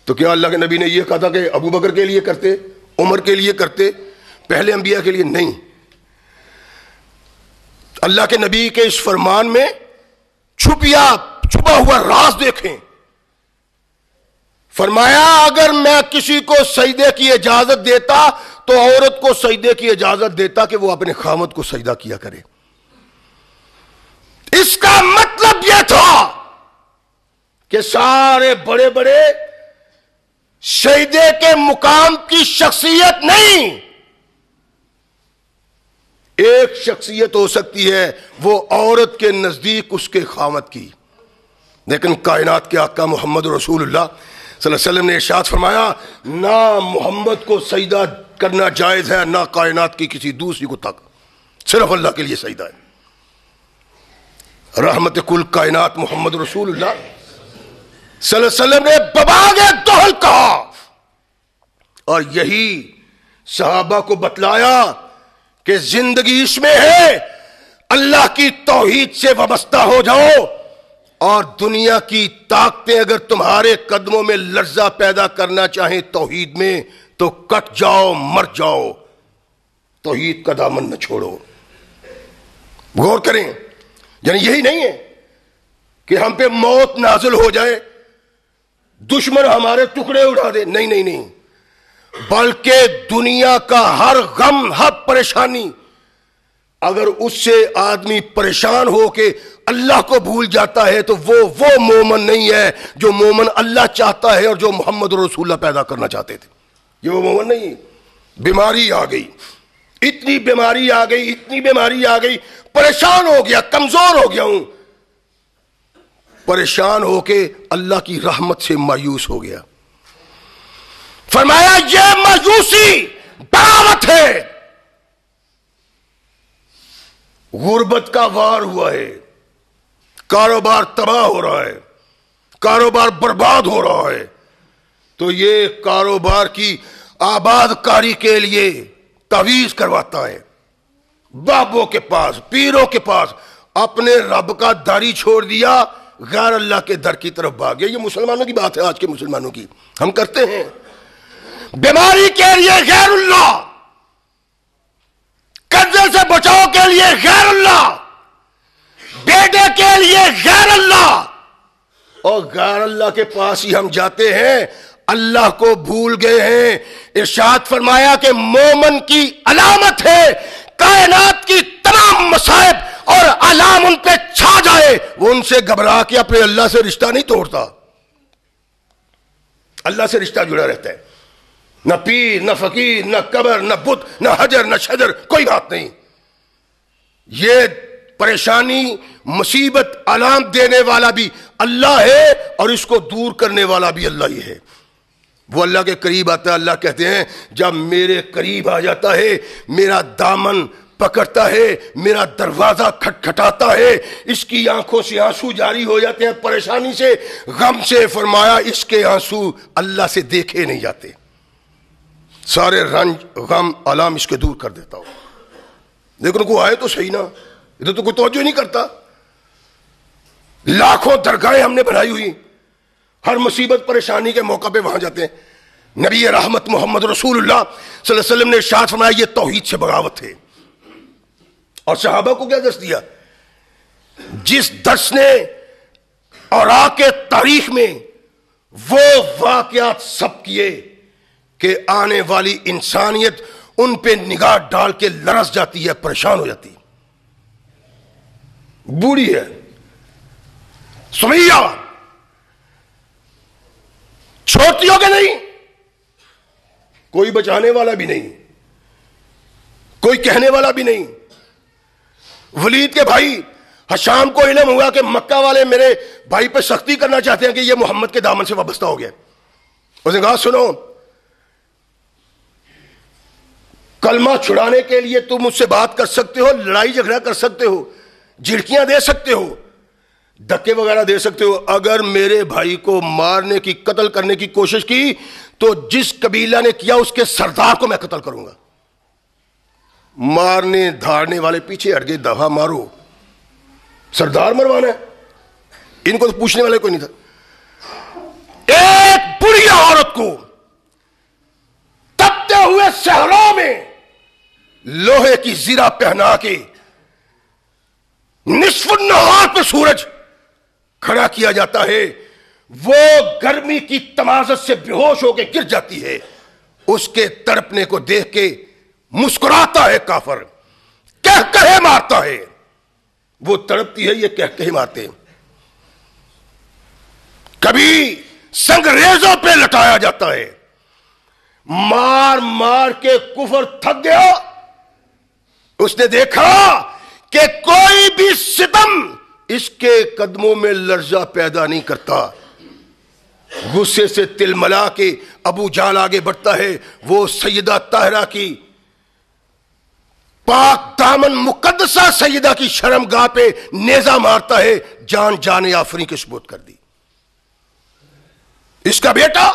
تو کیا اللہ کے نبی نے یہ کہا تھا کہ ابو بکر کے لیے کرتے، عمر کے لیے کرتے، پہلے انبیاء کے لیے نہیں. اللہ کے نبی کے اس فرمان میں چھپا ہوا راز دیکھیں. فرمایا اگر میں کسی کو سجدے کی اجازت دیتا تو عورت کو سجدے کی اجازت دیتا کہ وہ اپنے خامد کو سجدہ کیا کرے. اس کا مطلب یہ تھا کہ سارے بڑے بڑے سجدے کے مقام کی شخصیت نہیں، ایک شخصیت ہو سکتی ہے وہ عورت کے نزدیک اس کے خامد کی. لیکن کائنات کے آقا محمد رسول اللہ صلی اللہ علیہ وسلم نے ارشاد فرمایا نہ محمد کو سجدہ کرنا جائز ہے، نہ کائنات کی کسی دوسری کو تک، صرف اللہ کے لیے سجدہ ہے. رحمت کل کائنات محمد رسول اللہ صلی اللہ علیہ وسلم نے بباغ دہل کہا اور یہی صحابہ کو بتلایا کہ زندگی اس میں ہے، اللہ کی توحید سے وابستہ ہو جاؤ اور دنیا کی طاقتیں اگر تمہارے قدموں میں لرزہ پیدا کرنا چاہیں توحید میں تو کٹ جاؤ، مر جاؤ، توحید کا دامن نہ چھوڑو. غور کریں، یعنی یہی نہیں ہے کہ ہم پہ موت نازل ہو جائے، دشمن ہمارے ٹکڑے اڑا دے، نہیں نہیں نہیں، بلکہ دنیا کا ہر غم، ہر پریشانی اگر اس سے آدمی پریشان ہو کے اللہ کو بھول جاتا ہے تو وہ مومن نہیں ہے جو مومن اللہ چاہتا ہے اور جو محمد رسول اللہ پیدا کرنا چاہتے تھے. یہ وہ مومن نہیں. بیماری آ گئی، اتنی بیماری آ گئی، اتنی بیماری آ گئی، پریشان ہو گیا، کمزور ہو گیا ہوں، پریشان ہو کے اللہ کی رحمت سے مایوس ہو گیا. فرمایا یہ مایوسی دعوت ہے. غربت کا وار ہوا ہے، کاروبار تباہ ہو رہا ہے، کاروبار برباد ہو رہا ہے، تو یہ کاروبار کی آباد کاری کے لیے تعویذ کرواتا ہے. بابوں کے پاس، پیروں کے پاس، اپنے رب کا داری چھوڑ دیا، غیر اللہ کے در کی طرف بھاگ گیا. یہ مسلمانوں کی بات ہے، آج کے مسلمانوں کی ہم کرتے ہیں. بیماری کے لیے غیر اللہ، قرضے سے بچاؤ کے لیے غیر اللہ، بیٹے کے لیے غیر اللہ، اور غیر اللہ کے پاس ہی ہم جاتے ہیں. اللہ کو بھول گئے ہیں. ارشاد فرمایا کہ مومن کی علامت ہے کائنات کی تمام مصائب اور علام ان پہ چھا جائے وہ ان سے گھبرا کے اپنے اللہ سے رشتہ نہیں توڑتا. اللہ سے رشتہ جڑا رہتا ہے. نہ پیر نہ فقیر نہ قبر نہ بت نہ حجر نہ شجر کوئی بات نہیں. یہ پریشانی مصیبت علام دینے والا بھی اللہ ہے اور اس کو دور کرنے والا بھی اللہ ہی ہے. وہ اللہ کے قریب آتا ہے. اللہ کہتے ہیں جب میرے قریب آ جاتا ہے میرا دامن پکڑتا ہے میرا دروازہ کھٹکھٹاتا ہے اس کی آنکھوں سے آنسو جاری ہو جاتے ہیں پریشانی سے غم سے. فرمایا اس کے آنسو اللہ سے دیکھے نہیں جاتے. سارے رنج غم علام اس کے دور کر دیتا ہوں. لیکن کوئی آئے تو صحیح نا, ادھر تو کوئی توجہ نہیں کرتا. لاکھوں درگاہیں ہم نے بنائی ہوئی, ہر مصیبت پریشانی کے موقع پہ وہاں جاتے ہیں. نبی رحمت محمد رسول اللہ صلی اللہ علیہ وسلم نے ارشاد فرمایا یہ توحید سے بغاوت ہے. اور صحابہ کو کیا درس دیا؟ جس درس نے اوراق کے تاریخ میں وہ واقعات سب کیے کہ آنے والی انسانیت ان پہ نگاہ ڈال کے لرز جاتی ہے, پریشان ہو جاتی ہے. بوڑھی ہے سمیہ, چھوٹی ہو کے نہیں, کوئی بچانے والا بھی نہیں, کوئی کہنے والا بھی نہیں. ولید کے بھائی حشام کو علم ہوا کہ مکہ والے میرے بھائی پہ سختی کرنا چاہتے ہیں کہ یہ محمد کے دامن سے وابستہ ہو گیا. اس نے کہا سنو, کلمہ چھڑانے کے لیے تم مجھ سے بات کر سکتے ہو, لڑائی جھگڑا کر سکتے ہو, جھڑکیاں دے سکتے ہو, دھکے وغیرہ دے سکتے ہو. اگر میرے بھائی کو مارنے کی قتل کرنے کی کوشش کی تو جس قبیلہ نے کیا اس کے سردار کو میں قتل کروں گا. مارنے دھاڑنے والے پیچھے ہٹ گئے, دفعہ مارو, سردار مروانا ہے. ان کو تو پوچھنے والے کوئی نہیں تھا. ایک بڑی عورت کو تپتے ہوئے صحرا میں لوہے کی زرہ پہنا کے نصف النہار پہ سورج کھڑا کیا جاتا ہے, وہ گرمی کی تمازت سے بے ہوش ہو کے گر جاتی ہے. اس کے تڑپنے کو دیکھ کے مسکراتا ہے کافر, کہہ کہے مارتا ہے. وہ تڑپتی ہے, یہ کہہ کہے مارتے ہیں. کبھی سنگریزوں پہ لٹایا جاتا ہے, مار مار کے کفر تھک گیا. اس نے دیکھا کہ کوئی بھی ستم اس کے قدموں میں لرزہ پیدا نہیں کرتا. غصے سے تل ملا کے ابو جہل آگے بڑھتا ہے. وہ سیدہ طاہرہ کی پاک دامن مقدسہ سیدہ کی شرم گاہ پہ نیزہ مارتا ہے, جان جان آفرین کے ثبوت کر دی. اس کا بیٹا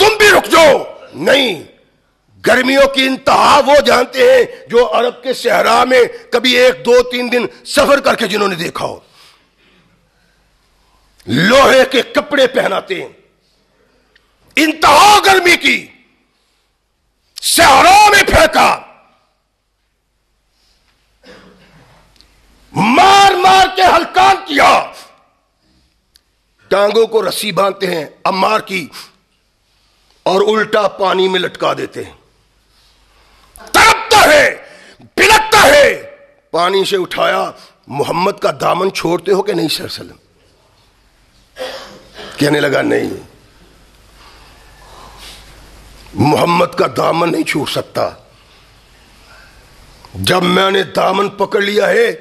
تم بھی رک جاؤ. نہیں, گرمیوں کی انتہا وہ جانتے ہیں جو عرب کے صحرا میں کبھی 1 2 3 دن سفر کر کے جنہوں نے دیکھا ہو. لوہے کے کپڑے پہناتے ہیں, انتہا گرمی کی, صحرا میں پھینکا, مار مار کے ہلکان کیا, ٹانگوں کو رسی باندھتے ہیں عمار کی اور الٹا پانی میں لٹکا دیتے ہیں. تڑپتا ہے, بلکتا ہے. پانی سے اٹھایا, محمد کا دامن چھوڑتے ہو کہ نہیں صلی اللہ علیہ وسلم؟ کہنے لگا نہیں, محمد کا دامن نہیں چھوڑ سکتا. جب میں نے دامن پکڑ لیا ہے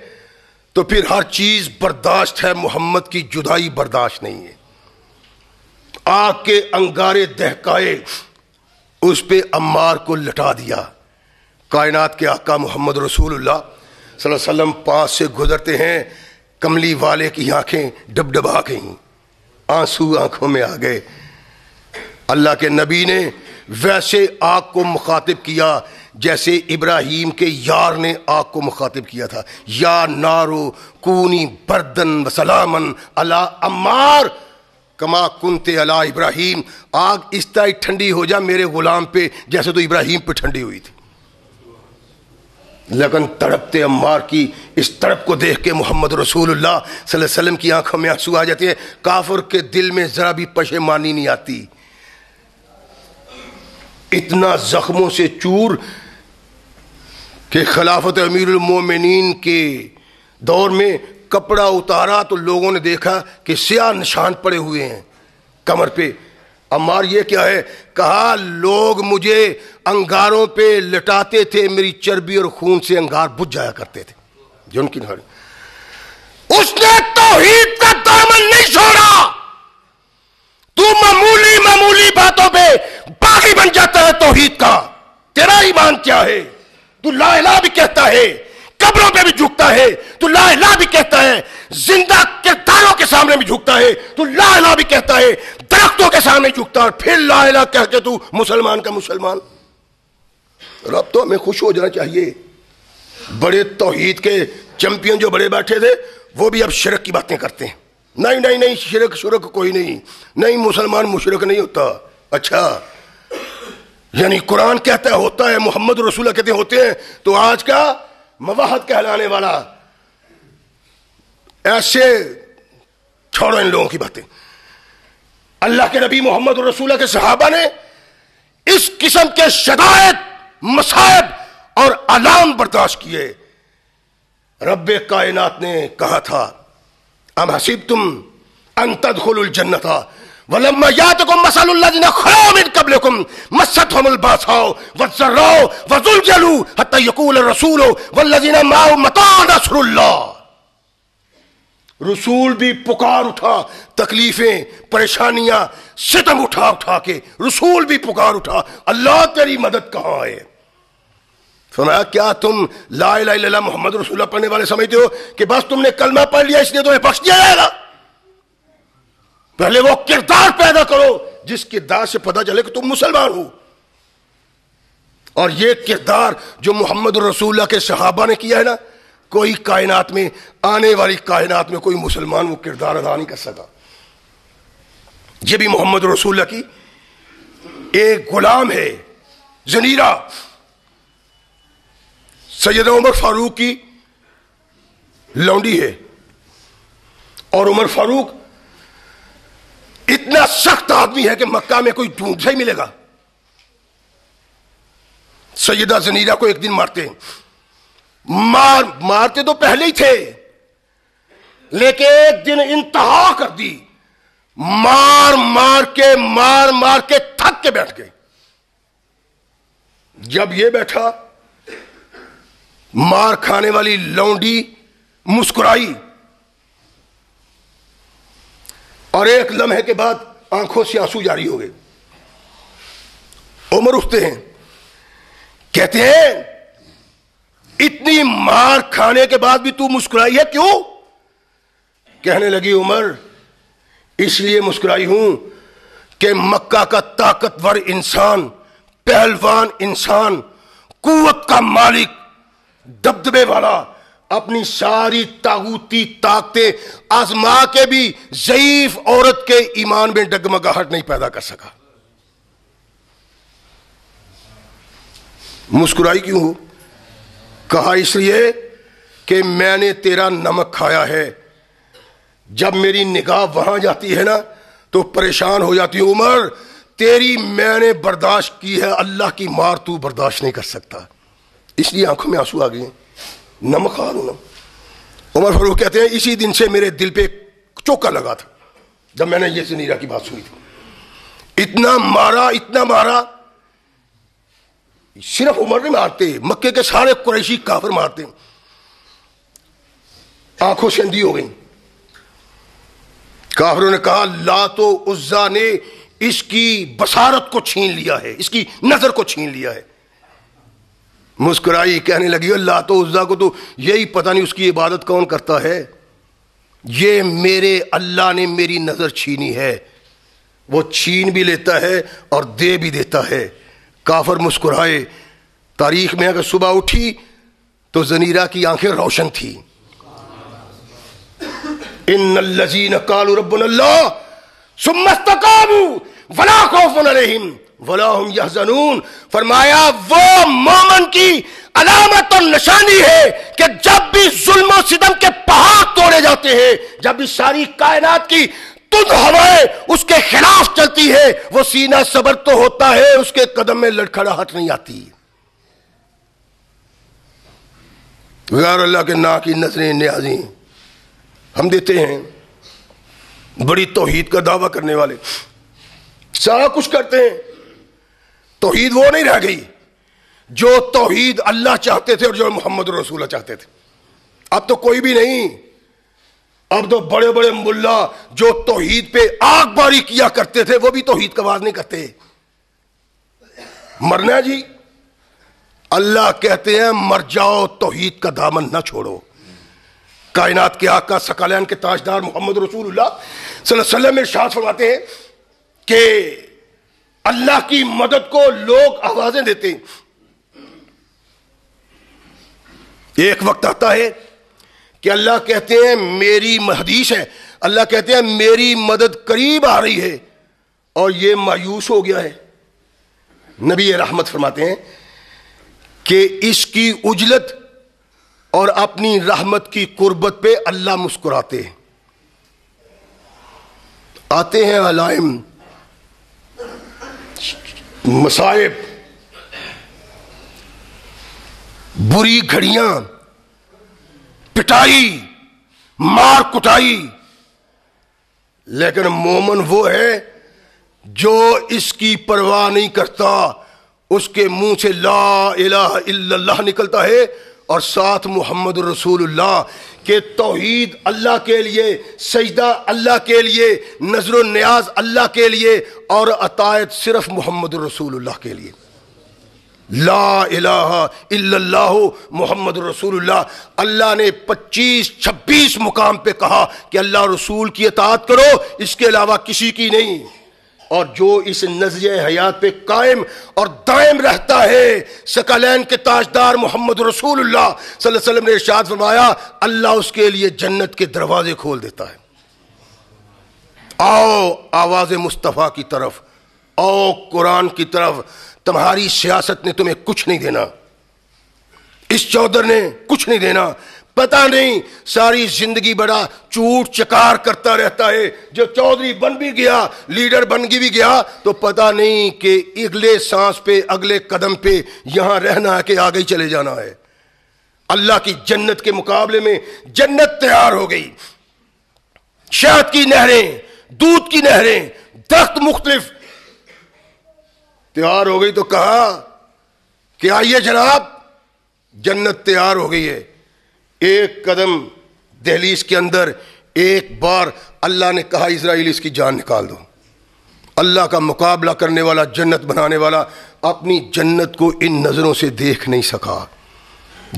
تو پھر ہر چیز برداشت ہے, محمد کی جدائی برداشت نہیں ہے. آگ کے انگارے دہکائے, اس پہ عمار کو لٹا دیا. کائنات کے آقا محمد رسول اللہ صلی اللہ علیہ وسلم پاس سے گزرتے ہیں, کملی والے کی آنکھیں ڈبڈبا گئیں, آنسو آنکھوں میں آ گئے. اللہ کے نبی نے ویسے آگ کو مخاطب کیا جیسے ابراہیم کے یار نے آگ کو مخاطب کیا تھا. یا نارو کونی بردن و سلامن علی عمار کما کنتے علی ابراہیم. آگ اس طرح ٹھنڈی ہو جا میرے غلام پہ جیسے تو ابراہیم پہ ٹھنڈی ہوئی تھی. لیکن تڑپتے عمار کی اس تڑپ کو دیکھ کے محمد رسول اللہ صلی اللہ علیہ وسلم کی آنکھوں میں آنسو آ جاتے ہیں. کافر کے دل میں ذرا بھی پشیمانی نہیں آتی اتنا زخموں سے چور کہ خلافت امیر المومنین کے دور میں کپڑا اتارا تو لوگوں نے دیکھا کہ سیاہ نشان پڑے ہوئے ہیں کمر پہ. عمار یہ کیا ہے؟ کہا لوگ مجھے انگاروں پہ لٹاتے تھے، میری چربی اور خون سے انگار بجھ جایا کرتے تھے. جو ان کی نہاری اس نے توحید کا دامن نہیں چھوڑا. تو معمولی باتوں پہ باغی بن جاتا ہے توحید کا. تیرا ایمان کیا ہے؟ تو لا الہ بھی کہتا ہے، قبروں پہ بھی جھکتا ہے، تو لا الہ بھی کہتا ہے، زندہ کرداروں کے سامنے بھی جھکتا ہے، تو لا الہ بھی کہتا ہے، درختوں کے سامنے جھکتا ہے، پھر لا الہ کہہ کے تو مسلمان کا مسلمان. رب تو ہمیں خوش ہو جانا چاہیے. بڑے توحید کے چیمپئن جو بڑے بیٹھے تھے وہ بھی اب شرک کی باتیں کرتے ہیں. نہیں شرک کوئی نہیں مسلمان مشرک نہیں ہوتا. اچھا یعنی قرآن کہتا ہے ہوتا ہے، محمد رسول اللہ کہتے ہیں ہوتے ہیں، تو آج کا مواحد کہلانے والا ایسے چھوڑو ان لوگوں کی باتیں. اللہ کے نبی محمد رسول اللہ کے صحابہ نے اس قسم کے شدائد، مصائب اور آلام برداشت کیے. رب کائنات نے کہا تھا ام حسبتم ان تدخلوا الجنۃ ولما یاتکم مثل الذین خلوا من قبلکم مستهم الباساء والضراء وزلزلوا حتى يقول الرسول والذین معه متى نصر اللہ. رسول بھی پکار اٹھا، تکلیفیں، پریشانیاں، ستم اٹھا کے رسول بھی پکار اٹھا، اللہ تیری مدد کہاں ہے؟ فرمایا کیا تم لا الہ الا اللہ محمد رسول اللہ پڑھنے والے سمجھتے ہو کہ بس تم نے کلمہ پڑھ لیا اس لیے تمہیں بخش دیا جائے گا؟ پہلے وہ کردار پیدا کرو جس کردار سے پتہ چلے کہ تم مسلمان ہو. اور یہ کردار جو محمد رسول اللہ کے صحابہ نے کیا ہے نا، کوئی کائنات میں، آنے والی کائنات میں کوئی مسلمان وہ کردار ادا نہیں کر سکا. یہ بھی محمد رسول اللہ کی ایک غلام ہے، زنیرہ، سیدنا عمر فاروق کی لونڈی ہے. اور عمر فاروق اتنا سخت آدمی ہے کہ مکہ میں کوئی ڈھونڈ ہی ملے گا. سیدہ زنیرہ کو ایک دن مارتے ہیں، مارتے تو پہلے ہی تھے لیکن ایک دن انتہا کر دی، مار کے تھک کے بیٹھ گئے. جب یہ بیٹھا، مار کھانے والی لونڈی مسکرائی اور ایک لمحے کے بعد آنکھوں سے آنسو جاری ہو گئے. عمر اٹھتے ہیں، کہتے ہیں اتنی مار کھانے کے بعد بھی تو مسکرائی ہے کیوں؟ کہنے لگی عمر اس لیے مسکرائی ہوں کہ مکہ کا طاقتور انسان، پہلوان انسان، قوت کا مالک، دبدبے والا، اپنی ساری طاغوتی طاقتیں آزما کے بھی ضعیف عورت کے ایمان میں ڈگمگاہٹ نہیں پیدا کر سکا. مسکرائی کیوں ہو؟ کہا اس لیے کہ میں نے تیرا نمک کھایا ہے. جب میری نگاہ وہاں جاتی ہے نا تو پریشان ہو جاتی ہوں. عمر تیری میں نے برداشت کی ہے، اللہ کی مار تو برداشت نہیں کر سکتا، اس لیے آنکھوں میں آنسو آ گئے، نمک کھا لوں نا. عمر فاروق کہتے ہیں اسی دن سے میرے دل پہ چوکا لگا تھا جب میں نے یہ زنیرہ کی بات سنی تھی. اتنا مارا، صرف عمر نہیں مارتے، مکے کے سارے قریشی کافر مارتے. آنکھوں سے اندھی ہو گئی. کافروں نے کہا لات و عزا نے اس کی بصارت کو چھین لیا ہے، اس کی نظر کو چھین لیا ہے. مسکرائی، کہنے لگی لات و عزا کو تو یہی پتہ نہیں اس کی عبادت کون کرتا ہے، یہ میرے اللہ نے میری نظر چھینی ہے. وہ چھین بھی لیتا ہے اور دے بھی دیتا ہے. کافر مسکرائے. تاریخ میں اگر صبح اٹھی تو زنیرہ کی آنکھیں روشن تھی. ان الذین قالوا ربنا اللہ ثم استقاموا ولا خوف علیہم ولا هم يحزنون. فرمایا وہ مومن کی علامت اور نشانی ہے کہ جب بھی ظلم و ستم کے پہاڑ توڑے جاتے ہیں، جب بھی ساری کائنات کی تند ہوائیں اس کے خلاف چلتی ہے، وہ سینہ صبر تو ہوتا ہے، اس کے قدم میں لڑکھڑاہٹ نہیں آتی۔ غیر اللہ کے نا کی نظریں نیازیں ہم دیتے ہیں، بڑی توحید کا دعویٰ کرنے والے سارا کچھ کرتے ہیں، توحید وہ نہیں رہ گئی جو توحید اللہ چاہتے تھے اور جو محمد رسول اللہ چاہتے تھے۔ اب تو کوئی بھی نہیں، اب تو بڑے بڑے ملا جو توحید پہ آگ باری کیا کرتے تھے وہ بھی توحید کا آواز نہیں کرتے۔ مرنا جی، اللہ کہتے ہیں مر جاؤ، توحید کا دامن نہ چھوڑو۔ کائنات کے آقا ثقلین کے تاجدار محمد رسول اللہ صلی اللہ علیہ وسلم ارشاد فرماتے ہیں کہ اللہ کی مدد کو لوگ آوازیں دیتے ہیں، ایک وقت آتا ہے کہ اللہ کہتے ہیں میری حدیث ہے، اللہ کہتے ہیں میری مدد قریب آ رہی ہے، اور یہ مایوس ہو گیا ہے۔ نبی رحمت فرماتے ہیں کہ اس کی عجلت اور اپنی رحمت کی قربت پہ اللہ مسکراتے ہیں۔ آتے ہیں علائم، مصائب، بری گھڑیاں، پٹائی، مار کٹائی، لیکن مومن وہ ہے جو اس کی پرواہ نہیں کرتا، اس کے منہ سے لا الہ الا اللہ نکلتا ہے اور ساتھ محمد رسول اللہ کہ توحید اللہ کے لیے، سجدہ اللہ کے لیے، نظر و نیاز اللہ کے لیے، اور عطایت صرف محمد رسول اللہ کے لیے۔ لا الہ الا اللہ محمد رسول اللہ، اللہ نے 25-26 مقام پہ کہا کہ اللہ رسول کی اطاعت کرو، اس کے علاوہ کسی کی نہیں۔ اور جو اس نظریہ حیات پہ قائم اور دائم رہتا ہے، ثقلین کے تاجدار محمد رسول اللہ صلی اللہ علیہ وسلم نے ارشاد فرمایا اللہ اس کے لیے جنت کے دروازے کھول دیتا ہے۔ آؤ آواز مصطفیٰ کی طرف، آؤ قرآن کی طرف، تمہاری سیاست نے تمہیں کچھ نہیں دینا، اس چودھر نے کچھ نہیں دینا۔ پتہ نہیں ساری زندگی بڑا چوٹ چکار کرتا رہتا ہے، جو چودھری بن بھی گیا، لیڈر بن بھی گیا، تو پتہ نہیں کہ اگلے سانس پہ، اگلے قدم پہ یہاں رہنا ہے کہ آگے ہی چلے جانا ہے۔ اللہ کی جنت کے مقابلے میں جنت تیار ہو گئی، شہد کی نہریں، دودھ کی نہریں، درخت مختلف تیار ہو گئی، تو کہا کہ آئیے جناب جنت تیار ہو گئی ہے۔ ایک قدم دہلیز کے اندر، ایک بار اللہ نے کہا اسرائیل اس کی جان نکال دو۔ اللہ کا مقابلہ کرنے والا، جنت بنانے والا، اپنی جنت کو ان نظروں سے دیکھ نہیں سکا۔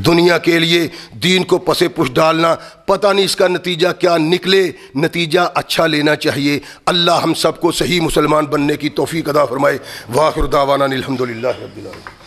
دنیا کے لیے دین کو پسے پش ڈالنا، پتہ نہیں اس کا نتیجہ کیا نکلے، نتیجہ اچھا لینا چاہیے۔ اللہ ہم سب کو صحیح مسلمان بننے کی توفیق عطا فرمائے۔ وآخر دعوانا الحمدللہ رب العالمین۔